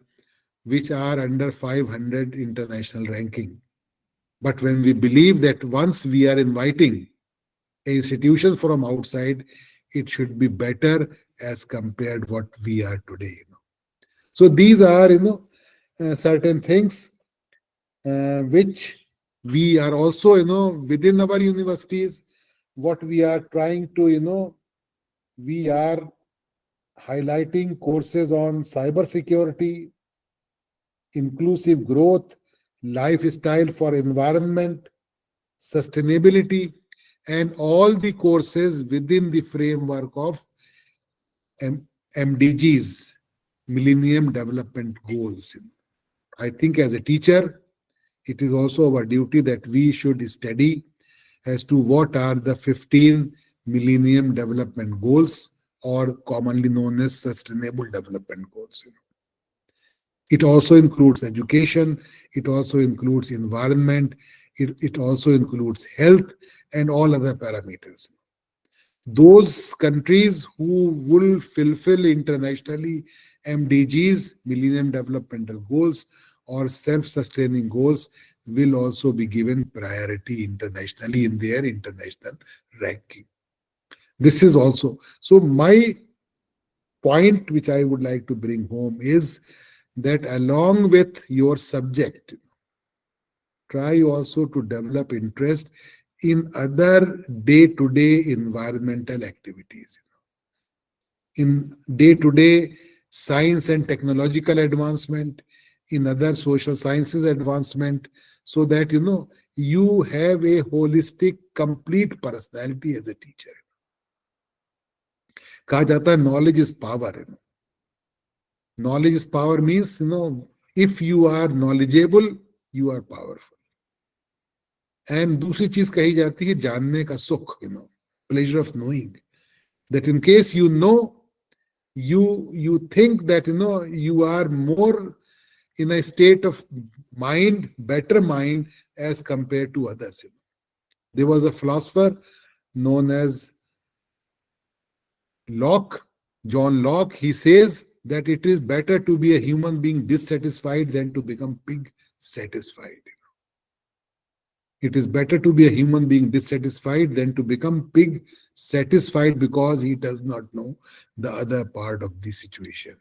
which are under 500 international ranking. But when we believe that once we are inviting institutions from outside, it should be better as compared what we are today. So these are certain things which we are also within our universities. What we are trying to we are highlighting courses on cyber security, inclusive growth, lifestyle for environment, sustainability, and all the courses within the framework of MDGs, Millennium Development Goals. I think as a teacher, it is also our duty that we should study as to what are the 15 Millennium Development Goals, or commonly known as Sustainable Development Goals. It also includes education, it also includes environment, it also includes health and all other parameters. Those countries who will fulfill internationally MDGs, Millennium Developmental Goals, or self-sustaining goals will also be given priority internationally in their international ranking. This is also, so my point which I would like to bring home is that along with your subject, try also to develop interest in other day-to-day environmental activities, in day-to-day science and technological advancement, in other social sciences advancement, so that you have a holistic, complete personality as a teacher. कहा जाता है knowledge is power. Knowledge is power means if you are knowledgeable, you are powerful. And दूसरी चीज कही जाती है जानने का सुख, pleasure of knowing. That in case you know, you think that you are more in a state of mind, better mind as compared to others. There was a philosopher known as John Locke, he says that it is better to be a human being dissatisfied than to become pig satisfied. It is better to be a human being dissatisfied than to become pig satisfied, because he does not know the other part of the situation.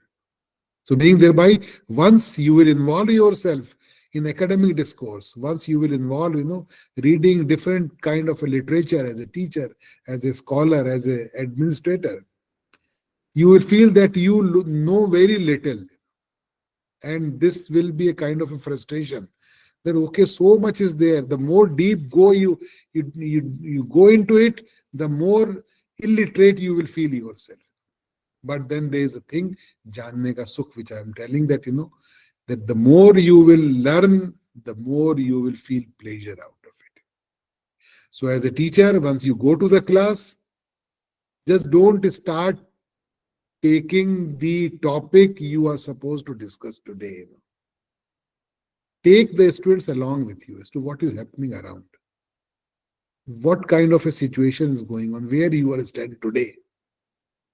So being thereby, once you will involve yourself in academic discourse, once you will involve, reading different kind of a literature as a teacher, as a scholar, as an administrator, you will feel that you know very little. And this will be a kind of a frustration that, okay, so much is there. The more deep you go into it, the more illiterate you will feel yourself. But then there is a thing, janne ka sukh, which I am telling, that that the more you will learn, the more you will feel pleasure out of it. So as a teacher, once you go to the class, just don't start taking the topic you are supposed to discuss today. Take the students along with you as to what is happening around. What kind of a situation is going on, where you are standing today.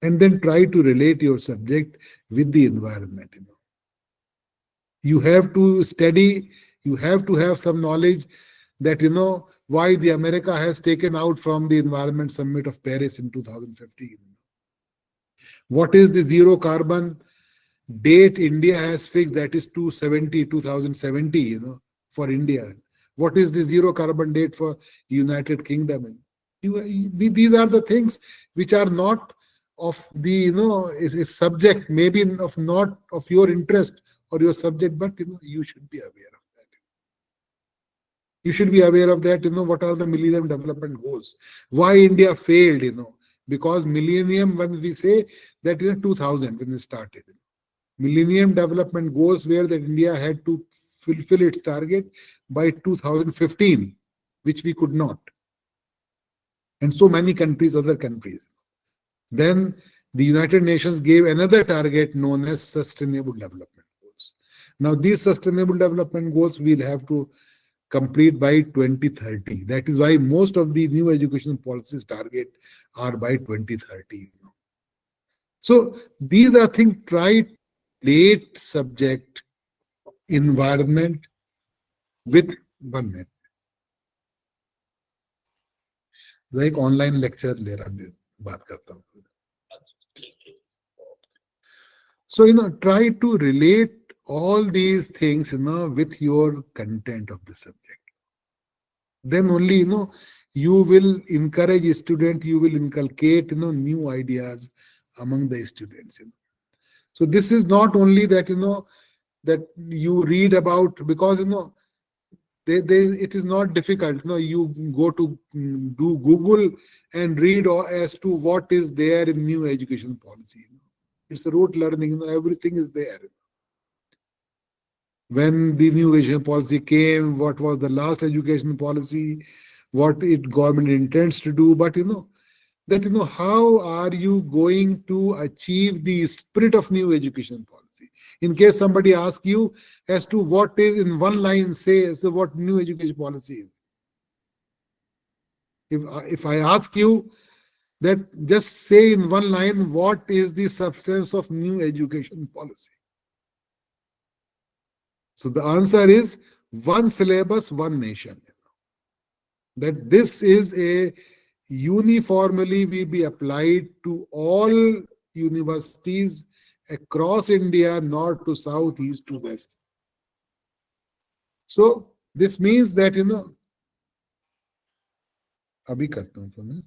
And then try to relate your subject with the environment. You have to study, you have to have some knowledge that, why the America has taken out from the Environment Summit of Paris in 2015. What is the zero carbon date India has fixed, that is 2070, for India. What is the zero carbon date for United Kingdom? These are the things which are not of the, is subject, maybe of not of your interest or your subject, but you should be aware of that. You should be aware of that, what are the Millennium Development Goals? Why India failed, because Millennium, when we say that 2000, when it started, Millennium Development Goals were that India had to fulfill its target by 2015, which we could not. And so many countries, other countries. Then the United Nations gave another target known as Sustainable Development Goals. Now these Sustainable Development Goals we'll have to complete by 2030. That is why most of the new education policies target are by 2030. So these are things, try to relate subject, environment with 1 minute. एक online lecture ले रहा बात करता हूँ. So try to relate all these things with your content of the subject. Then only you will encourage a student, you will inculcate new ideas among the students. So this is not only that that you read about, because it is not difficult. You go to do Google and read as to what is there in new education policy. It's a rote learning. Everything is there. When the new education policy came, what was the last education policy, what government intends to do, but that how are you going to achieve the spirit of new education policy? In case somebody asks you as to what is in one line, say so what new education policy is. If I ask you that, just say in one line, what is the substance of new education policy? So the answer is one syllabus, one nation. That this is a uniformly will be applied to all universities across India, north to south, east to west. So this means that अभी करता हूँ phone,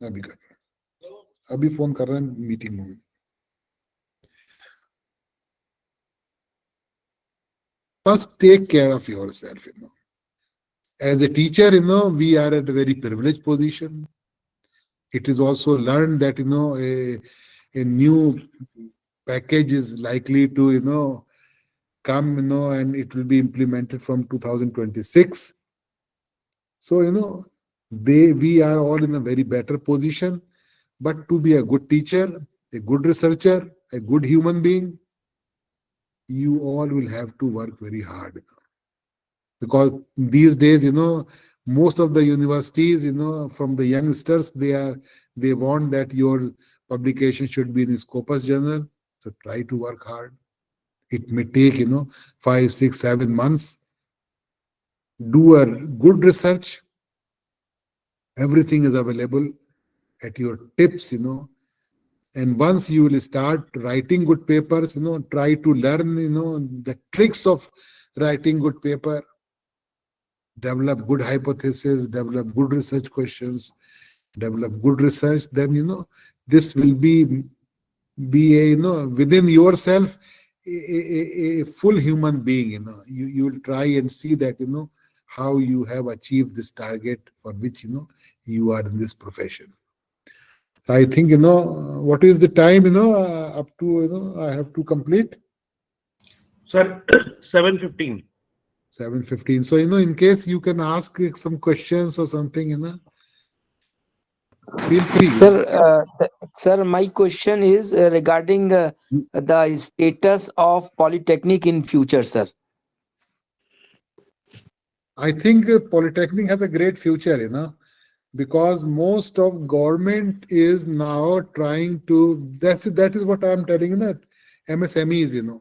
अभी कर रहा हूँ, अभी phone कर रहा है मीटिंग में. First, take care of yourself. As a teacher, we are at a very privileged position. It is also learned that a new package is likely to come, and it will be implemented from 2026. So we are all in a very better position. But to be a good teacher, a good researcher, a good human being, you all will have to work very hard. Because these days, most of the universities, from the youngsters, they want that your publication should be in Scopus journal. So try to work hard. It may take 5, 6, 7 months. Do a good research. Everything is available at your tips. And once you will start writing good papers, try to learn the tricks of writing good paper. Develop good hypothesis, develop good research questions, develop good research. Then this will be a, within yourself, a full human being. You will try and see that how you have achieved this target for which you are in this profession. I think what is the time up to I have to complete Sir, 7:15. 7:15. So in case you can ask some questions or something, feel free. Sir, sir, my question is regarding the status of polytechnic in future, sir. I think Polytechnic has a great future, because most of government is now trying to, that is what I'm telling you, that MSMEs,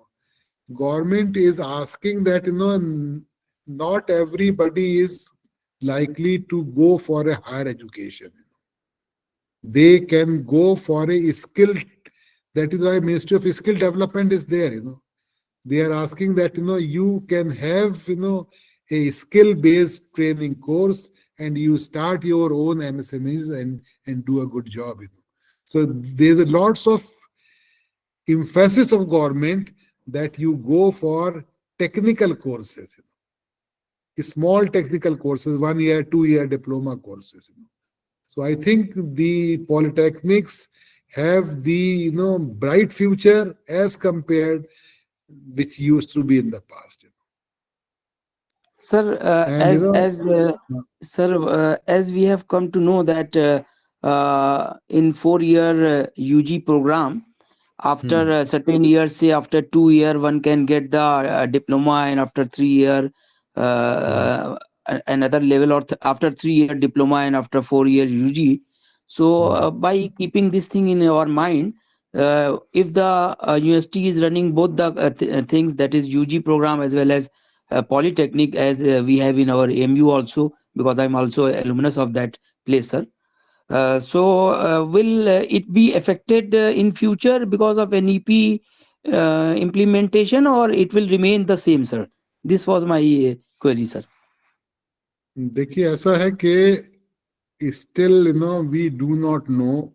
government is asking that, not everybody is likely to go for a higher education. They can go for a skill. That is why Ministry of Skill Development is there. They are asking that you can have a skill-based training course, and you start your own MSMEs and do a good job. So there's a lots of emphasis of government that you go for technical courses, small technical courses, 1 year, 2 year diploma courses. So I think the polytechnics have the bright future as compared which used to be in the past. Sir, And as we have come to know that in 4 year UG program, after a certain years, say after 2 year, one can get the diploma, and after 3 year, another level, or after 3 year diploma, and after 4 year UG. So by keeping this thing in our mind, if the university is running both the things, that is UG program as well as polytechnic, as we have in our AMU also, because I'm also alumnus of that place, sir. So will it be affected in future because of NEP implementation, or it will remain the same, sir? This was my query, sir. देखिए ऐसा है कि still we do not know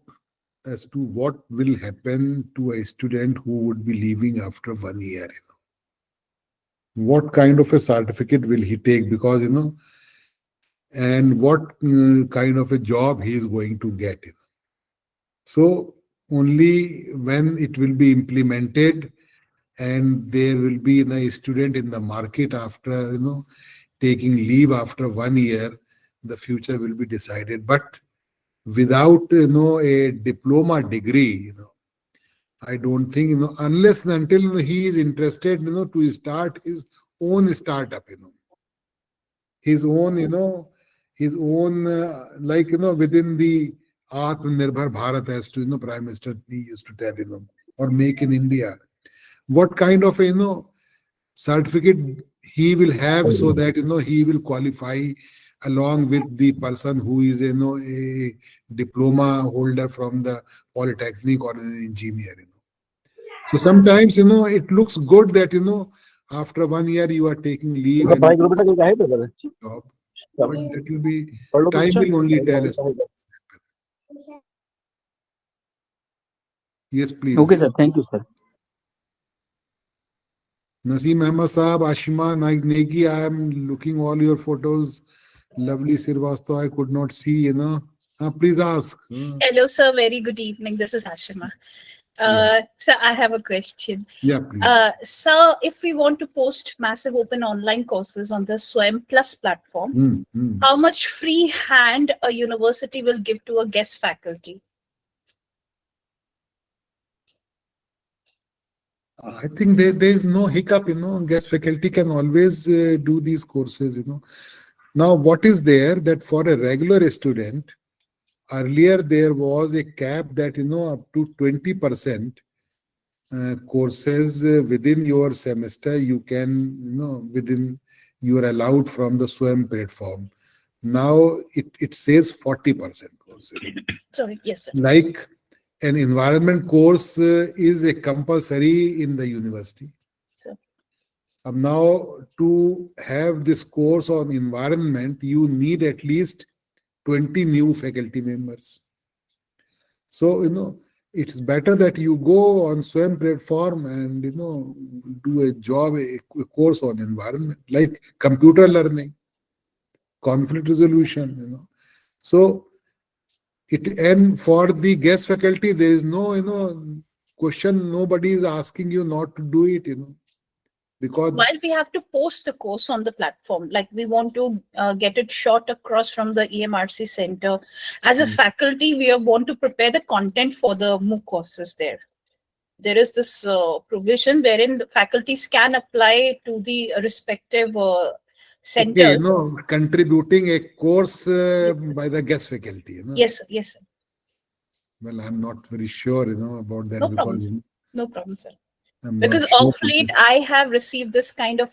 as to what will happen to a student who would be leaving after 1 year. What kind of a certificate will he take, because and what kind of a job he is going to get. So only when it will be implemented and there will be a student in the market after taking leave after 1 year, the future will be decided. But without a diploma degree, I don't think unless and until he is interested to start his own startup, his own like within the Atmanirbhar Bharat, as to Prime Minister he used to tell, or Make in India. What kind of certificate he will have, so that he will qualify along with the person who is a diploma holder from the polytechnic or an engineer. So sometimes it looks good that after 1 year you are taking leave and job, but that will be time will only tell us. Yes, please. Okay, sir. Thank you, sir. Naseem Ahmad Saab, Ashima Negi, I am looking all your photos. Lovely Sirvasto, I could not see, please ask. Hello, sir. Very good evening. This is Ashima. So I have a question. Yeah, please. So if we want to post massive open online courses on the Swayam Plus platform, how much free hand a university will give to a guest faculty? I think there is no hiccup, guest faculty can always do these courses, Now, what is there that for a regular student, earlier there was a cap that, up to 20% courses within your semester you can, within you are allowed from the SWAYAM platform. Now it says 40% courses. Sorry, yes, sir. Like an environment course is a compulsory in the university. Sir. Now to have this course on environment, you need at least 20 new faculty members. So, it's better that you go on SWAYAM platform and, do a job, a course on environment, like computer learning, conflict resolution, So, and for the guest faculty, there is no, question. Nobody is asking you not to do it, because While we have to post the course on the platform, like we want to get it shot across from the EMRC center. As a faculty, we want to prepare the content for the MOOC courses there. There is this provision wherein the faculties can apply to the respective centers. okay, contributing a course by the guest faculty. Yes, sir. Yes, sir. Well, I'm not very sure, about that No because problem. No problem, sir. I'm Because not sure of late, I have received this kind of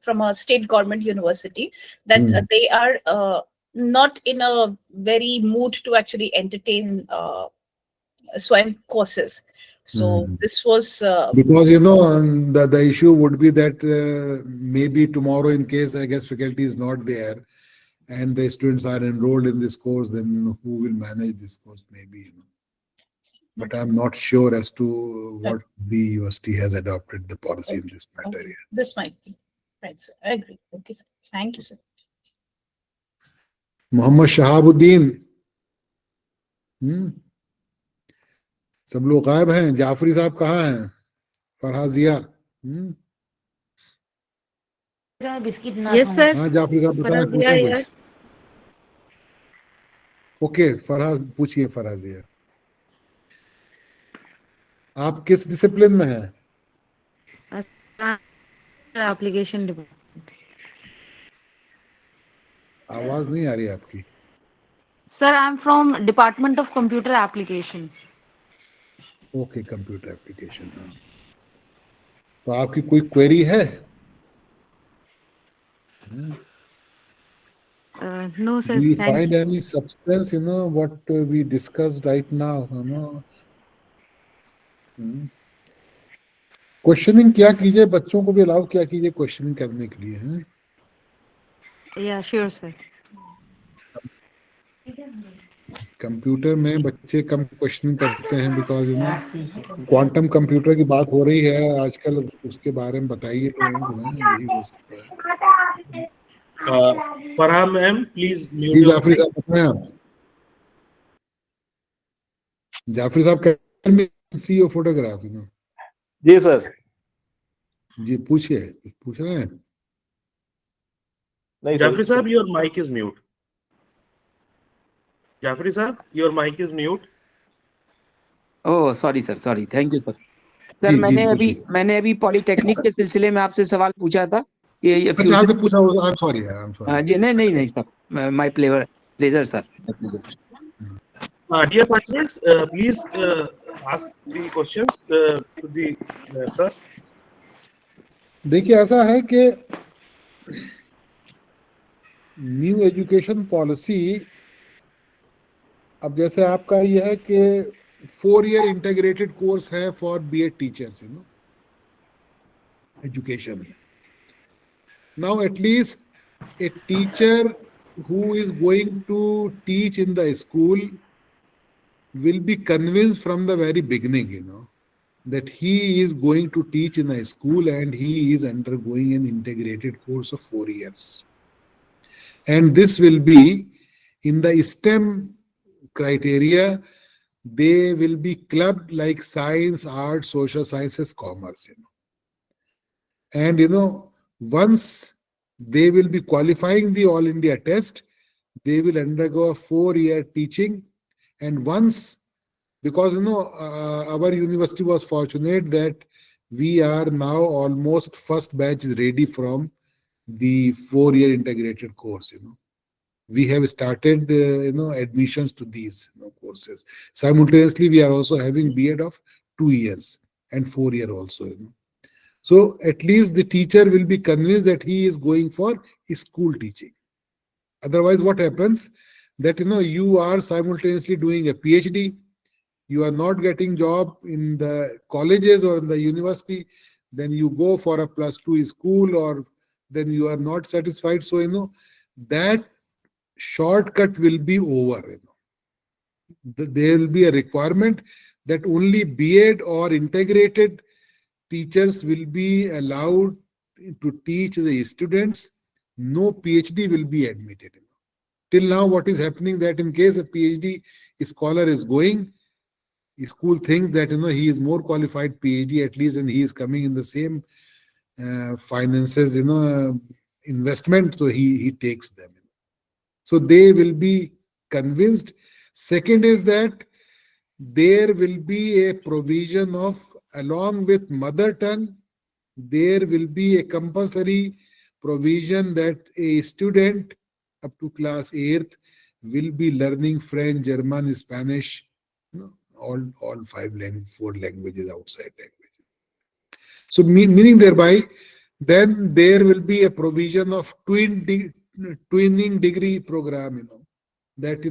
from a state government university that they are not in a very mood to actually entertain SWAYAM courses. So this was because the issue would be that maybe tomorrow, in case I guess faculty is not there and the students are enrolled in this course, then who will manage this course? Maybe. But I'm not sure as to what the university has adopted the policy in this matter. okay. This might be right, sir. I agree. Okay, sir. Thank you, sir. Muhammad Shahabuddin. सब लोग गायब हैं. जाफरी साहब कहाँ हैं? फरहाजिया. Yes, sir. हाँ जाफरी साहब बताएं, पूछें कुछ. ओके फरहाज पूछिए. फरहाजिया, आप किस डिसिप्लिन में हैं? Application department. आवाज नहीं आ रही आपकी. Sir I am from department of computer application. Okay, computer application. तो आपकी कोई क्वेरी है? No sir. Do you find any substance, what we discussed right now? Questioning क्या कीजिए, बच्चों को भी अलाउ क्या कीजिए क्वेश्चनिंग करने के लिए. हैं या श्योर सर. कंप्यूटर में बच्चे कम क्वेश्चनिंग करते हैं बिकॉज क्वांटम कंप्यूटर की बात हो रही है आजकल, उसके बारे में बताइए लोगों को. यही हो सकता है. Farha ma'am please. जी जाफरी साहब बताएं. आप Jafri Sahab can be see your photograph. जी सर. जी पूछिए, पूछ रहे हैं. नहीं Jafri Sahab, your mic is mute. Jafri Sahab, your mic is mute. Oh sorry sir, sorry. Thank you sir. Sir जी, मैंने अभी पॉलिटेक्निक के सिलसिले में आपसे सवाल पूछा था कि ये अच्छा आपने पूछा. I am sorry. जी नहीं sir, my pleasure sir. Dear participants, please ask the questions to the sir. देखिए ऐसा है कि न्यू एजुकेशन पॉलिसी, अब जैसे आपका ये है कि 4 year इंटीग्रेटेड कोर्स है फॉर बीएड टीचर्स, एजुकेशन में. Now at least a teacher who is going to teach in the school will be convinced from the very beginning, that he is going to teach in a school and he is undergoing an integrated course of 4 years. And this will be in the STEM criteria. They will be clubbed like science, art, social sciences, commerce. And once they will be qualifying the All India test, they will undergo a 4 year teaching. And once, because our university was fortunate that we are now almost first batch is ready from the 4-year integrated course. We have started admissions to these courses. Simultaneously, we are also having B.Ed of 2 years and 4-year also. So at least the teacher will be convinced that he is going for school teaching. Otherwise, what happens that you are simultaneously doing a PhD, you are not getting job in the colleges or in the university, then you go for a +2 school, or then you are not satisfied. So that shortcut will be over. There will be a requirement that only B.Ed or integrated teachers will be allowed to teach the students. No PhD will be admitted. Till now, what is happening that in case a PhD scholar is going, school thinks that he is more qualified PhD at least, and he is coming in the same finances, investment, so he takes them. So they will be convinced. Second is that there will be a provision of, along with mother tongue, there will be a compulsory provision that a student up to class 8th will be learning French, German, Spanish, all 4 languages, outside language. So meaning thereby, then there will be a provision of twinning degree program, that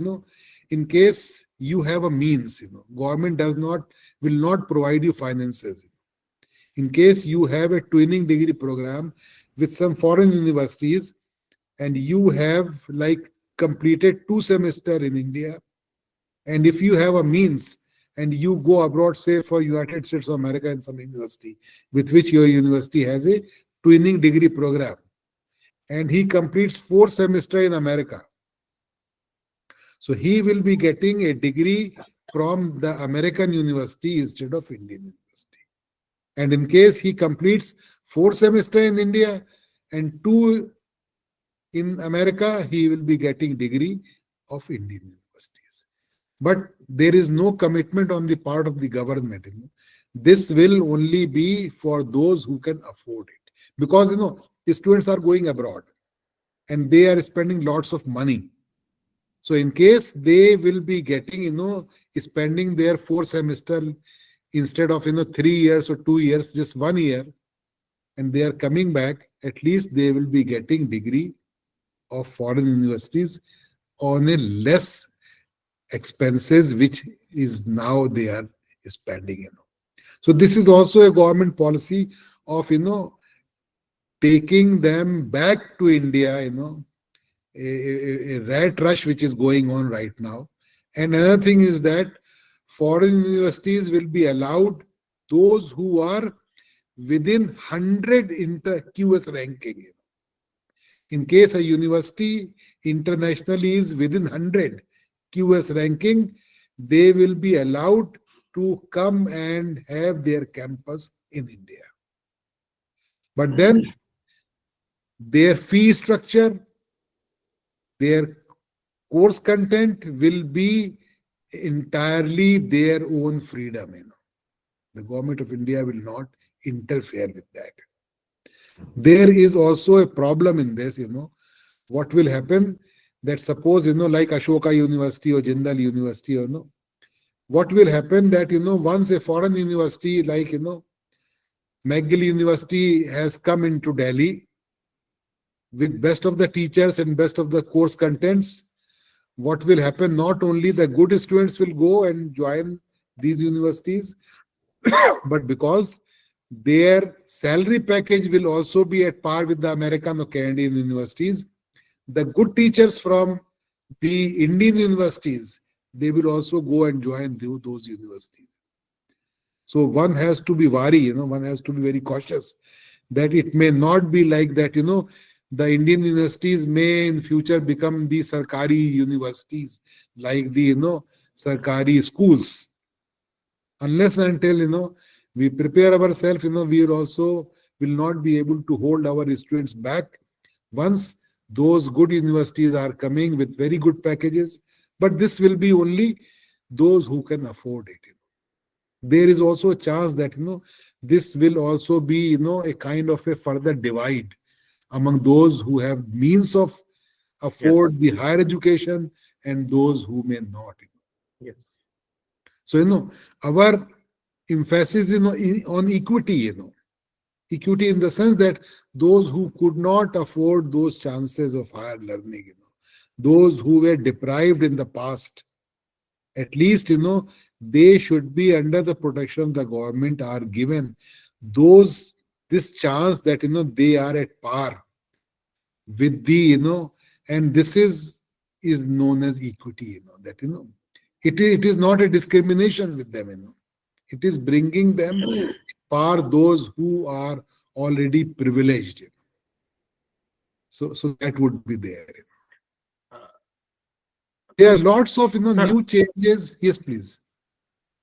in case you have a means, government will not provide you finances. In case you have a twinning degree program with some foreign universities, and you have completed 2 semesters in India, and if you have a means and you go abroad, say for United States of America in some university, with which your university has a twinning degree program, and he completes 4 semesters in America, so he will be getting a degree from the American university instead of Indian university. And in case he completes 4 semesters in India and 2 in America, he will be getting degree of Indian universities. But there is no commitment on the part of the government. This will only be for those who can afford it. Because the students are going abroad and they are spending lots of money. So in case they will be getting, spending their 4 semesters instead of 3 years or 2 years, just 1 year, and they are coming back, at least they will be getting degree of foreign universities on a less expenses, which is now they are spending. So this is also a government policy of taking them back to India, a rat rush which is going on right now. And another thing is that foreign universities will be allowed those who are within 100 QS ranking. In case a university internationally is within 100 QS ranking, they will be allowed to come and have their campus in India. But then their fee structure, their course content will be entirely their own freedom. The government of India will not interfere with that. There is also a problem in this, what will happen that suppose, like Ashoka University or Jindal University, what will happen that, once a foreign university like, McGill University has come into Delhi with best of the teachers and best of the course contents, what will happen, not only the good students will go and join these universities, but because their salary package will also be at par with the American or Canadian universities, the good teachers from the Indian universities, they will also go and join those universities. So one has to be wary, one has to be very cautious that it may not be like that, the Indian universities may in future become the Sarkari universities, like the, Sarkari schools. Unless and until, we prepare ourselves, we will not be able to hold our students back once those good universities are coming with very good packages. But this will be only those who can afford it. There is also a chance that, this will also be, a kind of a further divide among those who have means of afford the higher education and those who may not. Yes. So, our emphasis, on equity, equity in the sense that those who could not afford those chances of higher learning, those who were deprived in the past, at least, they should be under the protection of the government, are given this chance that, they are at par with and this is known as equity, that, it is not a discrimination with them, it is bringing them par those who are already privileged. So that would be there. There are lots of Sir. new changes. Yes, please.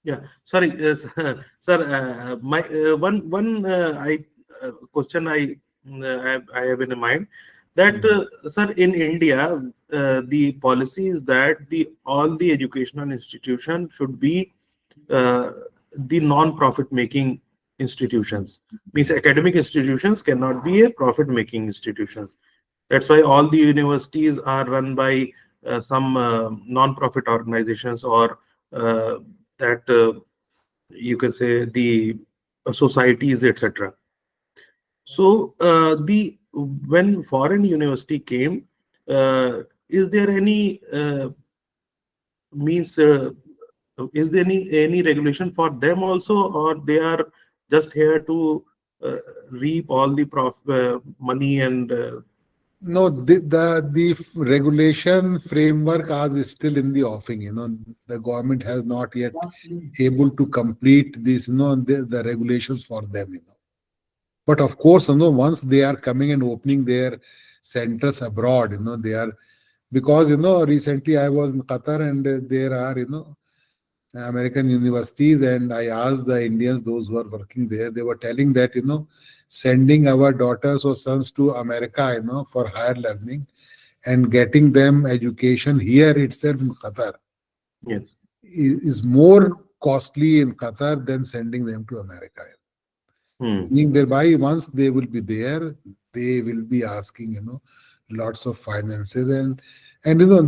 Yeah, sorry, sir. My one question I have in mind that sir, in India, the policy is that all the educational institutions should be the non-profit making institutions. Means academic institutions cannot be a profit making institutions. That's why all the universities are run by some non-profit organizations or that you can say the societies, etc. So the when foreign university came, is there any means is there any regulation for them also, or they are just here to reap all the money and No, the regulation framework is still in the offing. The government has not yet able to complete this, the regulations for them. But of course, once they are coming and opening their centers abroad, they are, because recently I was in Qatar and there are American universities, and I asked the Indians, those who are working there, they were telling that sending our daughters or sons to America, for higher learning and getting them education here itself in Qatar yes, is more costly in Qatar than sending them to America. Meaning thereby, once they will be there, they will be asking, lots of finances and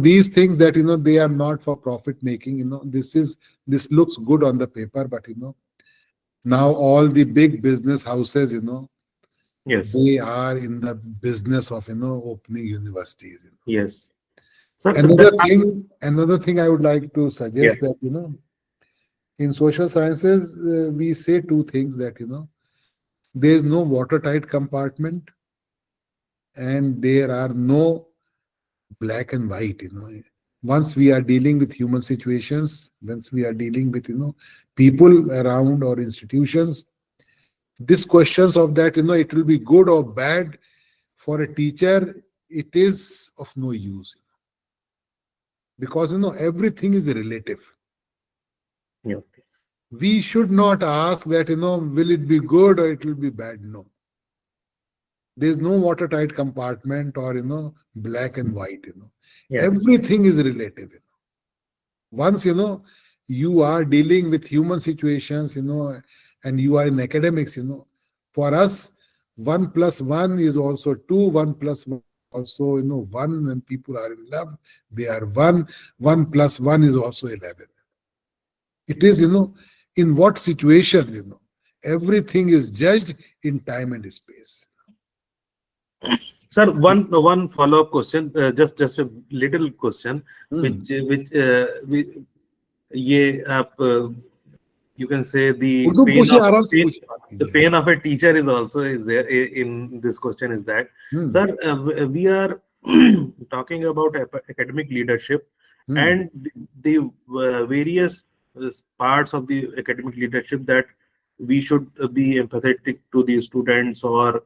these things that they are not for profit making. This looks good on the paper, but now all the big business houses, yes, they are in the business of opening universities. yes. Sir, Another thing I would like to suggest that in social sciences we say two things, that there is no watertight compartment and there are no black and white. Once we are dealing with human situations, once we are dealing with people around or institutions, these questions of that it will be good or bad for a teacher, it is of no use, because everything is relative. yeah. We should not ask that will it be good or it will be bad. No, there is no watertight compartment or black and white. Yeah. Everything is relative. Once you are dealing with human situations, and you are in academics, for us 1 + 1 is also 2, 1 + 1 also 1. When people are in love, they are 1. 1 + 1 is also 11. It is in what situation, everything is judged in time and space. Sir, one follow-up question, just a little question, which ये आप you can say the Urdu pain पूछिए, of आराम से pain, पूछिए, बात the कीजिए। pain of a teacher is also is there in this question is that sir, we are talking about academic leadership and the various parts of the academic leadership, that we should be empathetic to the students, or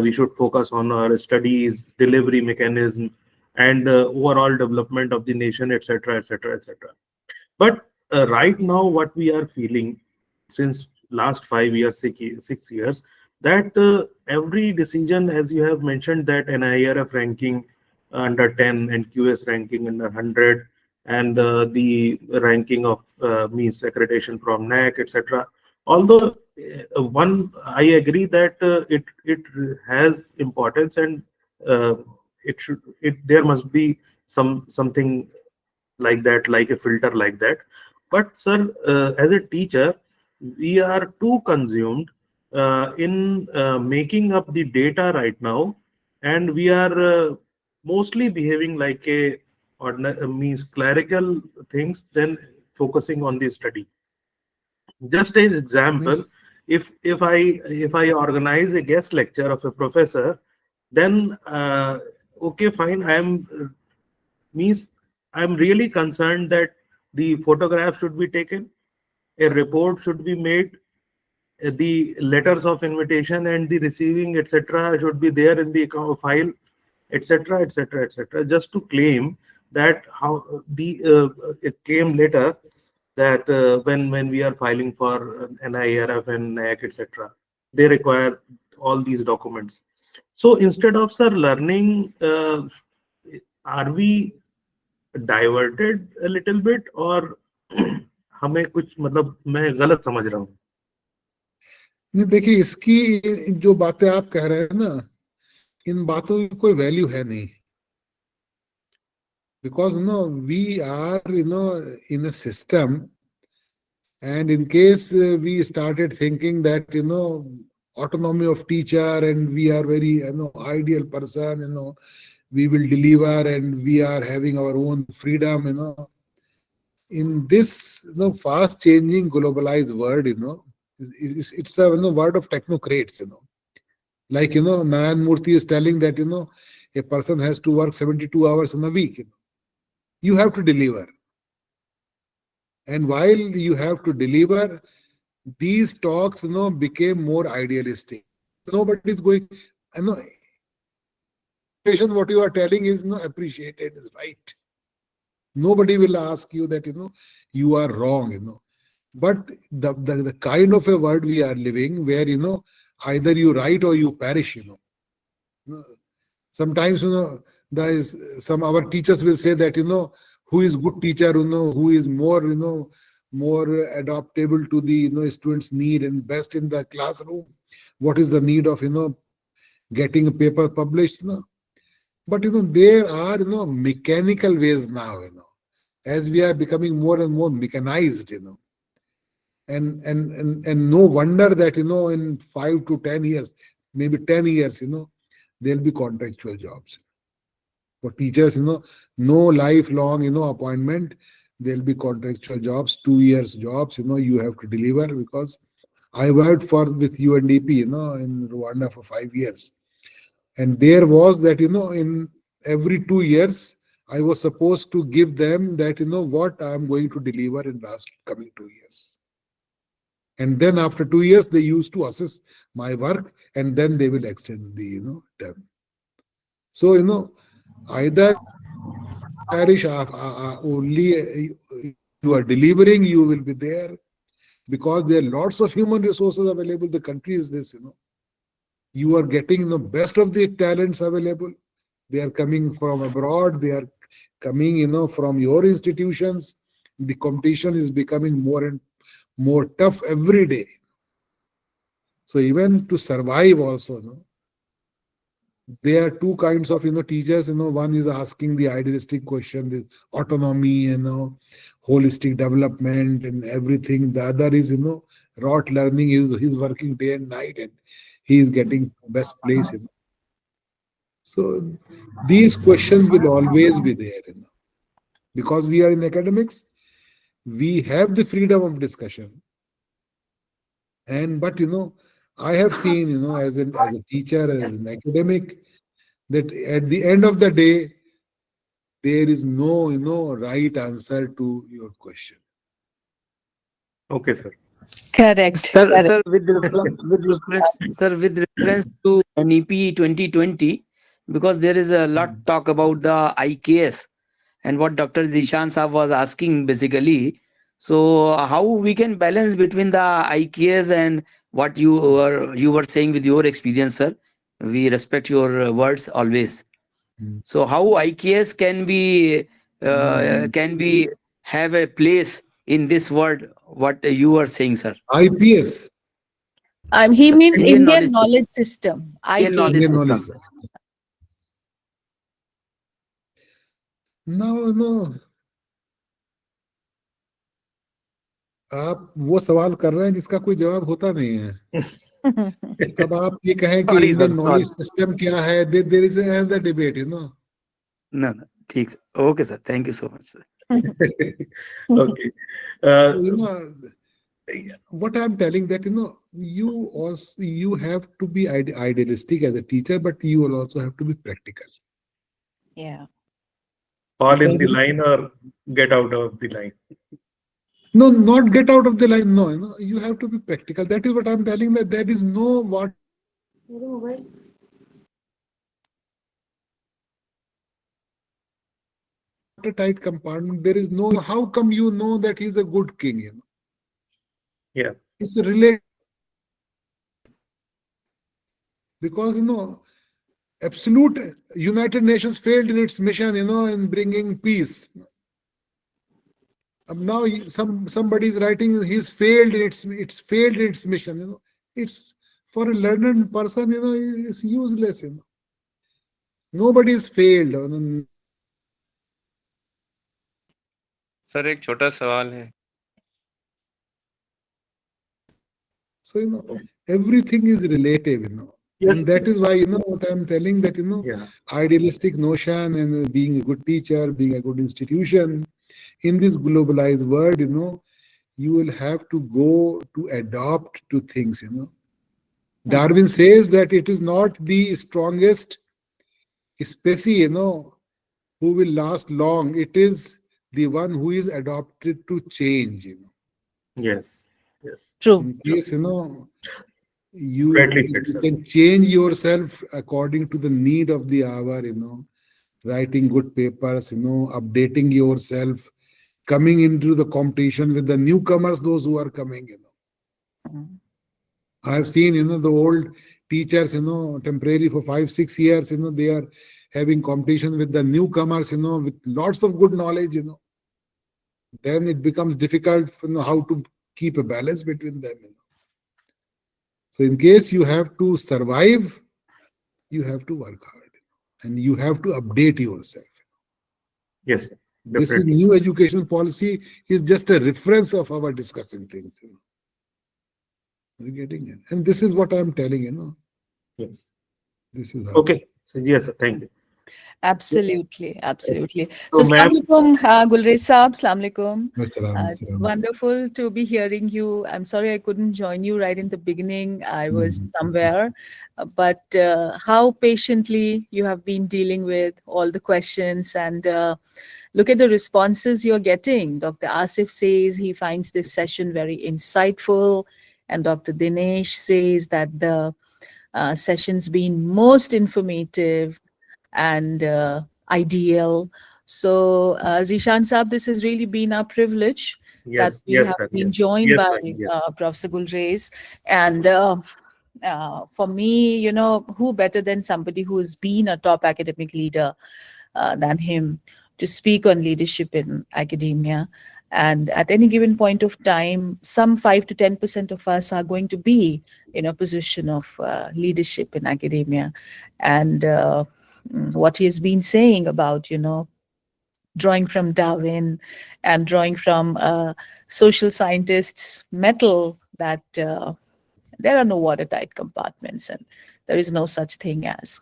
we should focus on our studies, delivery mechanism, and overall development of the nation, etc., etc., etc. But right now, what we are feeling since last 5 years, 6 years, that every decision, as you have mentioned, that NIRF ranking under 10 and QS ranking under 100, and the ranking of means accreditation from NAC, etc. Although one, I agree that it has importance, and there must be something like that, like a filter like that. But sir, as a teacher, we are too consumed in making up the data right now, and we are mostly behaving like a means clerical things than focusing on the study. Just an example, Means, if I organize a guest lecture of a professor, then okay, fine, means I'm really concerned that the photograph should be taken, a report should be made, the letters of invitation and the receiving, etc., should be there in the file, etc., etc., etc., just to claim that how the it came later that when we are filing for NIRF and NAC, etc., they require all these documents. So instead of sir learning, are we diverted a little bit, or हमें कुछ मतलब मैं गलत समझ रहा हूँ? नहीं देखिए, इसकी जो बातें आप कह रहे हैं ना, इन बातों की कोई वैल्यू है नहीं, because we are in a system, and in case we started thinking that autonomy of teacher, and we are very ideal person, we will deliver, and we are having our own freedom, in this fast changing globalized world, it's a word of technocrats, like Narayan Murthy is telling that a person has to work 72 hours in a week. You have to deliver, and while you have to deliver, these talks became more idealistic. Nobody is going, I know what you are telling is appreciated, is right. Nobody will ask you that you are wrong, but the kind of a world we are living, where either you write or you perish. Sometimes there is some our teachers will say that who is good teacher, who is more more adaptable to the students' need and best in the classroom. What is the need of getting a paper published? But there are mechanical ways now, as we are becoming more and more mechanized, and no wonder that in 5 to 10 years, maybe 10 years, there'll be contractual jobs for teachers. No lifelong appointment. There'll be contractual jobs, 2 years jobs. You have to deliver, because I worked with UNDP, in Rwanda for 5 years, and there was that in every 2 years I was supposed to give them that what I am going to deliver in last coming 2 years. And then after 2 years, they used to assess my work, and then they will extend the term. So either parish only you are delivering, you will be there, because there are lots of human resources available. The country is this, you are getting the best of the talents available. They are coming from abroad. They are coming from your institutions. The competition is becoming more and more tough every day. So even to survive also, there are two kinds of teachers. One is asking the idealistic question, the autonomy, holistic development and everything. The other is rote learning. He's working day and night, and he is getting best place. So these questions will always be there. Because we are in academics, we have the freedom of discussion. But I have seen, as a teacher, as an academic, that at the end of the day, there is no, right answer to your question. Okay, sir. Correct. Sir, Correct. sir, with reference to NEP 2020, because there is a lot talk about the IKS and what Dr. Zishan Saab was asking basically. So how we can balance between the IKS and what you were saying with your experience, sir? We respect your words always. So how IKS can be have a place in this word? What you are saying, sir? IPS. He means Indian Indian knowledge knowledge system. Indian IK. knowledge Indian knowledge system. system. No, आप वो सवाल कर रहे हैं जिसका कोई जवाब होता नहीं है। अब आप ये कहें कि Sorry, Indian sir, knowledge sorry. System क्या है, there is another debate, No, ठीक sir. Okay, sir. Thank you so much, sir. Okay. What I'm telling that you have to be idealistic as a teacher, but you will also have to be practical. Yeah. Fall in the line or get out of the line. No, not get out of the line. No, you have to be practical. That is what I'm telling, that there is no watertight compartment. There is no, how come you know that he's a good king? Yeah. It's related. Because, absolute United Nations failed in its mission, in bringing peace. Now somebody is writing he's failed in it's failed in its mission. It's for a learned person, it's useless. Nobody is failed. Sir एक छोटा सवाल है। So everything is relative. Yes. And that is why what I'm telling, that Yeah. idealistic notion and being a good teacher, being a good institution in this globalized world, you will have to go to adopt to things. Darwin says that it is not the strongest species, who will last long. It is the one who is adopted to change. Yes. Yes. True. In case, you Rightly said, sir. can change yourself according to the need of the hour, writing good papers, updating yourself, coming into the competition with the newcomers, those who are coming. I have seen, the old teachers, temporary for 5-6 years, they are having competition with the newcomers, with lots of good knowledge, then it becomes difficult, how to keep a balance between them. So in case you have to survive, you have to work hard, and you have to update yourself. Yes, sir. This is Definitely. new education policy is just a reference of our discussing things. You're getting it? And this is what I'm telling, Yes. This is how. Okay. So, yes, sir. Thank you. Absolutely. So, ma'am, Assalamualaikum, Gulrez Saab. Assalamualaikum. Assalam, It's assalam. wonderful to be hearing you. I'm sorry I couldn't join you right in the beginning. I was Mhm. somewhere. But how patiently you have been dealing with all the questions, and look at the responses you're getting. Dr. Asif says he finds this session very insightful, and Dr. Dinesh says that the session's been most informative and ideal. So, Zishan Saab, this has really been our privilege that yes, we yes, have sir. been Yes. joined Yes, by ma'am. Yes. Prof. Gulrez. And for me, who better than somebody who has been a top academic leader than him to speak on leadership in academia. And at any given point of time, some 5 to 10% of us are going to be in a position of leadership in academia. And what he has been saying about, drawing from Darwin and drawing from social scientists' metal, that there are no watertight compartments and there is no such thing as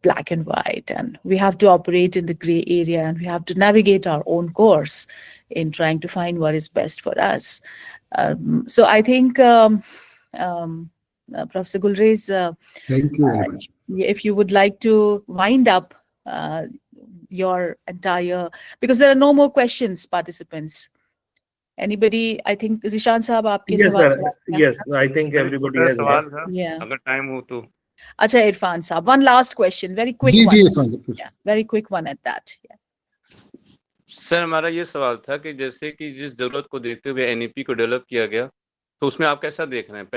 black and white, and we have to operate in the gray area, and we have to navigate our own course in trying to find what is best for us. So I think Professor Gulrez, Thank you very much. if you would like to wind up your entire, because there are no more questions, participants. Anybody? I think Zishan Saab, आपके Yes, सवाल sir. जवाब हैं? Yes, I think sir एक everybody छोटा has सवाल asked. था, Yeah. अगर time हो तो। Acha, Irfan Saab, one last question, very quick जी, one. जी, इरफान, पूछ. Yeah, very quick one at that. Yeah. Sir हमारा ये सवाल था कि जैसे कि जिस जरूरत को देखते हुए एनईपी को डेवलप किया गया, तो उसमें आप कैसा देख रहे हैं?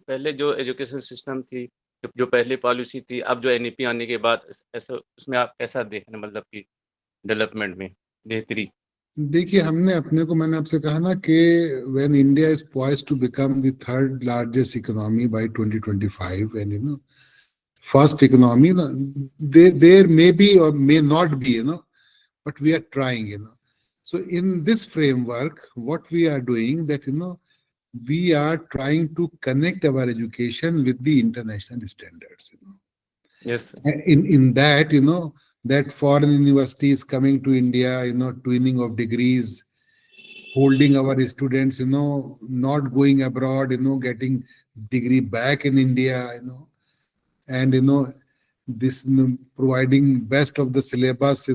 पहले जो एजुकेशन सिस्टम थी, जो पहले पॉलिसी थी, अब जो एनईपी आने के बाद ऐसा उसमें आप कैसा देख रहे हैं, मतलब कि डेवलपमेंट में बेहतरी? देखिए, हमने अपने को, मैंने आपसे कहा ना कि when India is poised to become the third largest economy by 2025, and first economy, there may be or may not be, but we are trying. So in this framework, what we are doing that, we are trying to connect our education with the international standards. Yes, sir. And in that, that foreign universities coming to India, twinning of degrees, holding our students, not going abroad, getting degree back in India, and this providing best of the syllabus,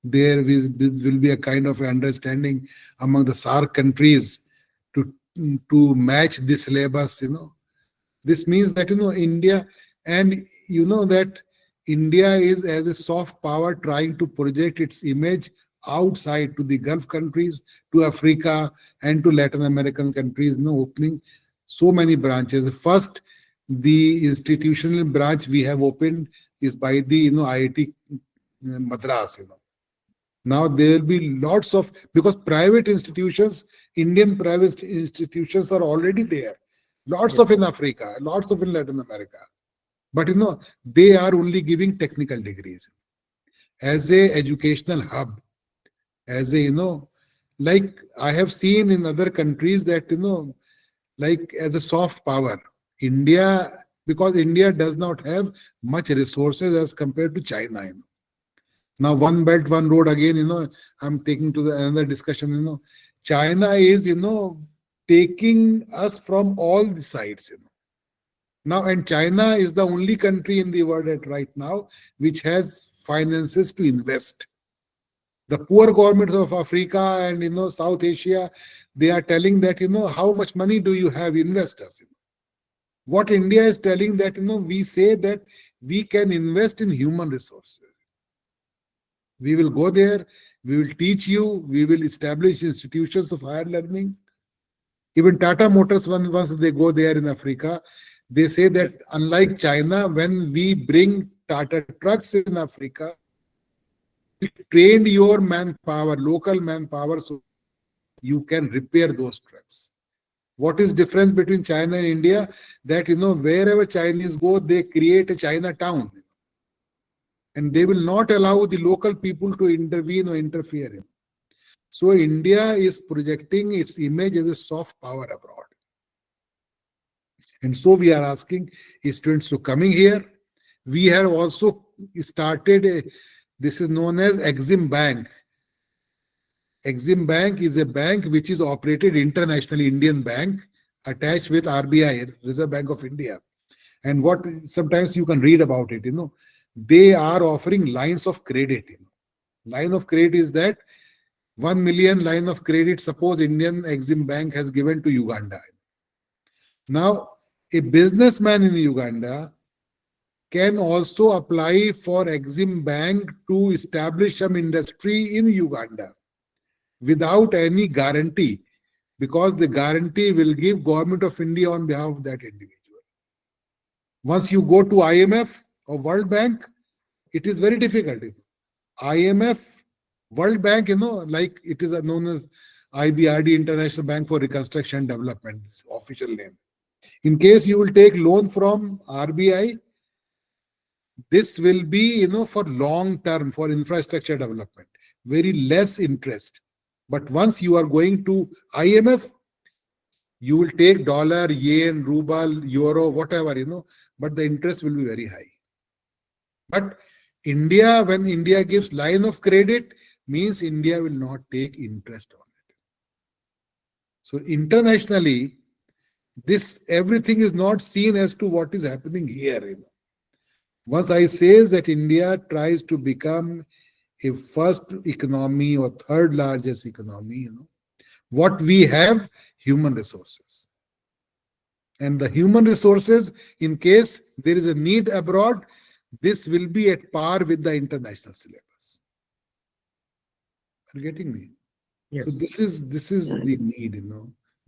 there will be a kind of understanding among the SAARC countries to match this syllabus. This means that India, and that India is as a soft power trying to project its image outside to the Gulf countries, to Africa, and to Latin American countries, opening so many branches. First, the institutional branch we have opened is by the IIT Madras. Now there will be lots of, because private institutions, Indian private institutions are already there. Lots of in Africa, lots of in Latin America. But they are only giving technical degrees. As a educational hub, as a, like I have seen in other countries that, like as a soft power, India, because India does not have much resources as compared to China. Now, one belt, one road again, I'm taking to another discussion, China is, taking us from all the sides, Now, and China is the only country in the world at right now which has finances to invest. The poor governments of Africa and, South Asia, they are telling that, how much money do you have, investors? What India is telling that, we say that we can invest in human resources. We will go there, we will teach you, we will establish institutions of higher learning. Even Tata Motors, once they go there in Africa, they say that unlike China, when we bring Tata trucks in Africa, we train your manpower, local manpower, so you can repair those trucks. What is difference between China and India? That, wherever Chinese go, they create a Chinatown. And they will not allow the local people to intervene or interfere in. So India is projecting its image as a soft power abroad. And so we are asking students to coming here. We have also started this is known as Exim Bank. Exim Bank is a bank which is operated internationally, Indian bank, attached with RBI, Reserve Bank of India. And what sometimes you can read about it, they are offering lines of credit. Line of credit is that 1 million line of credit, suppose Indian Exim Bank has given to Uganda. Now, a businessman in Uganda can also apply for Exim Bank to establish some industry in Uganda without any guarantee, because the guarantee will give Government of India on behalf of that individual. Once you go to IMF or World Bank, it is very difficult. IMF, World Bank, like it is known as IBRD, International Bank for Reconstruction and Development, it's official name. In case you will take loan from RBI, this will be, for long term, for infrastructure development, very less interest. But once you are going to IMF, you will take dollar, yen, ruble, euro, whatever, but the interest will be very high. But India, when India gives line of credit, means India will not take interest on it. So internationally, this everything is not seen as to what is happening here. Once I say that India tries to become a first economy or third largest economy, what we have, human resources. And the human resources, in case there is a need abroad, this will be at par with the international syllabus. Are you getting me? Yes. So this is the need,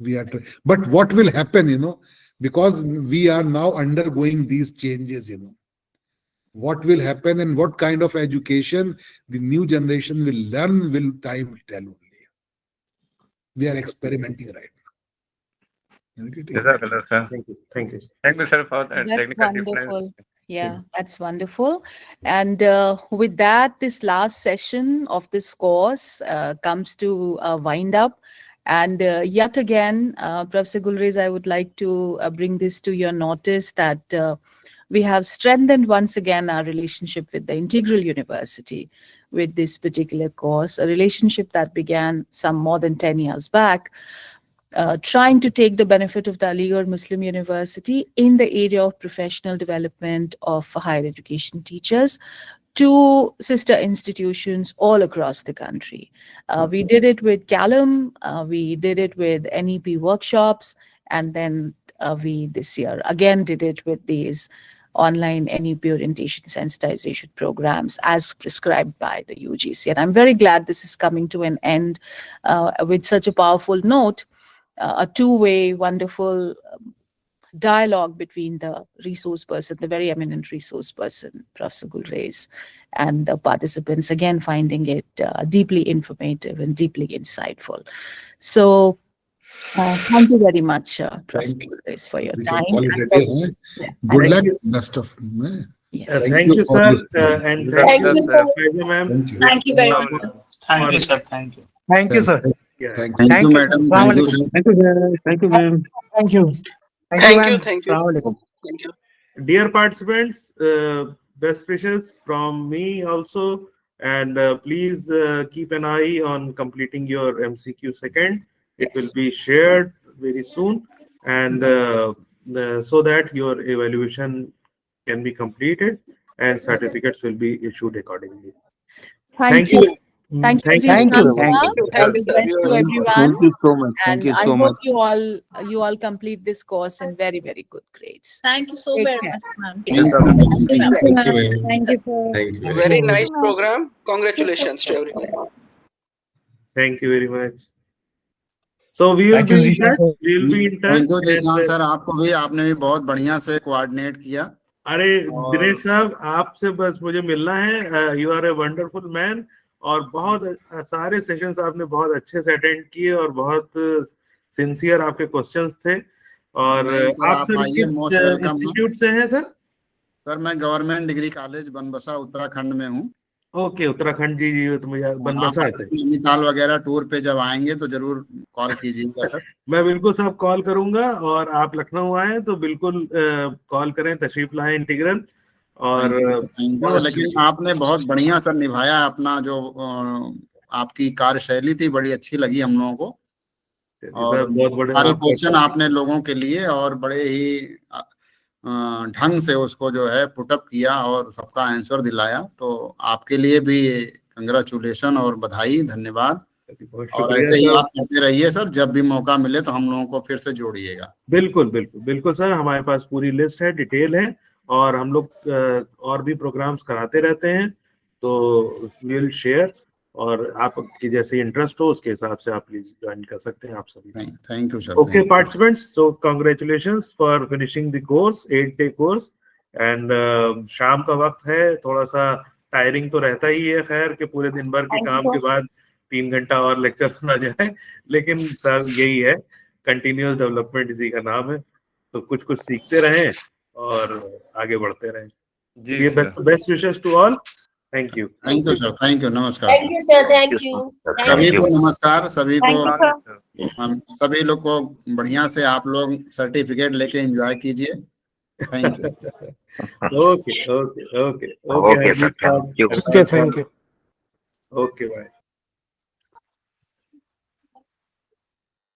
we are but what will happen, because we are now undergoing these changes, What will happen and what kind of education the new generation will learn will time tell only. We are experimenting right now. Thank you. Thank you. Thank you, sir, for the That's technical difference. wonderful. Yeah, that's wonderful. And with that, this last session of this course comes to a wind up. And yet again, Professor Gulrez, I would like to bring this to your notice that we have strengthened once again our relationship with the Integral University with this particular course, a relationship that began some more than 10 years back, trying to take the benefit of the Aligarh Muslim University in the area of professional development of higher education teachers to sister institutions all across the country. We did it with Callum, we did it with NEP workshops, and then we this year again did it with these online NEP orientation sensitization programs as prescribed by the UGC. And I'm very glad this is coming to an end with such a powerful note, a two-way wonderful dialogue between the resource person, the very eminent resource person, Professor Gulrez, and the participants, again finding it deeply informative and deeply insightful. So thank you very much, Professor Gulrez, for your We time. can call it a day, huh? Yeah. Good luck. Thank you. Best of. Yeah. Thank you, for sir, this time. and Thank thank you, you, sir. Faiza ma'am. Thank you. Thank you very much. Thank you, sir. Thank you. Thank you, sir. Yeah. Thanks. Thank Thank you, you, madam. sir. Thank you, Assalamu sir. alaikum. Thank you, sir. Thank you, ma'am. Thank you. Thank you, ma'am. Assalamu alaikum. Thank you. Dear participants, best wishes from me also, and please keep an eye on completing your MCQ second. It will Yes. be shared very soon, and so that your evaluation can be completed and certificates will be issued accordingly. Thank you. Thank you, Thank you. Thank you. Chancellor. Thank you, All the best to Thank everyone. you so much. Thank And you I so hope much. you all complete this course in very, very good grades. Thank you so Take very care. much, ma'am. Yes, sir. Thank you. Thank you, ma'am. Thank you for. Thank you. Very nice program. Congratulations to everyone. Thank you very much. So we will Thank you, be in Zishan, touch. sir. We will be in touch. Thank you Zeeshan and, sir, आपको भी आपने भी बहुत बढ़िया से coordinate किया. अरे और- दिनेश साहब, आपसे बस मुझे मिलना है. You are a wonderful man, और बहुत सारे सेशंस आपने बहुत अच्छे से अटेंड किए और बहुत सिंसियर आपके क्वेश्चंस थे. और नहीं सर, आप आप सर आइए, किस मोस्ट वेलकम. इंस्टीट्यूट से हैं सर? सर मैं government degree college Banbasa Uttarakhand में हूँ. ओके, उत्तराखंड. जी जी, तो मुझे आप बनबसा से. नैनीताल वगैरह टूर पे जब आएंगे तो जरूर कॉल कीजिएगा सर. मैं बिल्कुल साहब कॉल करूंगा, और आप लखनऊ आए तो बिल्कुल कॉल करें, तशरीफ लाएं इंटीग्रल. और थैंक यू. लेकिन आपने बहुत बढ़िया सर निभाया अपना, जो आपकी कार्यशैली थी बड़ी अच्छी लगी हम लोगों को. और बहुत बड़े सारे आपका- क्वेश्चन आपने लोगों के लिए और बड़े ही ढंग से उसको जो है पुटअप किया और सबका आंसर दिलाया. तो आपके लिए भी कंग्रेचुलेशन और बधाई, धन्यवाद. बहुत और शुक्रिया ऐसे ही सर. आप करते रहिए सर, जब भी मौका मिले तो हम लोगों को फिर से जोड़िएगा. बिल्कुल बिल्कुल बिल्कुल सर, हमारे पास पूरी लिस्ट है, डिटेल है, और हम लोग और भी प्रोग्राम्स कराते रहते हैं, तो विल शेयर. और आपकी जैसे इंटरेस्ट हो उसके हिसाब से आप प्लीज ज्वाइन कर सकते हैं, आप सभी. Thank you sir. Okay, participants, so congratulations for finishing the course, 8-day course. And शाम का वक्त है, थोड़ा सा टायरिंग तो रहता ही है, खैर कि पूरे दिन भर के काम के बाद 3 घंटा और लेक्चर सुना जाए, लेकिन सर यही है, कंटिन्यूअस डेवलपमेंट इसी का नाम है. तो कुछ कुछ सीखते रहें और आगे बढ़ते रहें. जी ये sir. Best wishes to all. Thank you. Thank you sir. Thank you. नमस्कार Thank you, sir. Thank you. सभी को. नमस्कार सभी को. Thank you, sir. हम सभी लोग को बढ़िया से आप लोग सर्टिफिकेट लेके एंजॉय कीजिए. Thank you. Okay okay okay okay sir, thank you. Okay, thank you. Okay, bye.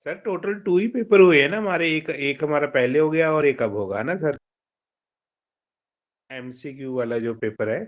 Sir total 2 ही पेपर हुए हैं ना हमारे. एक हमारा पहले हो गया और एक अब होगा ना सर, एमसीक्यू वाला जो पेपर है.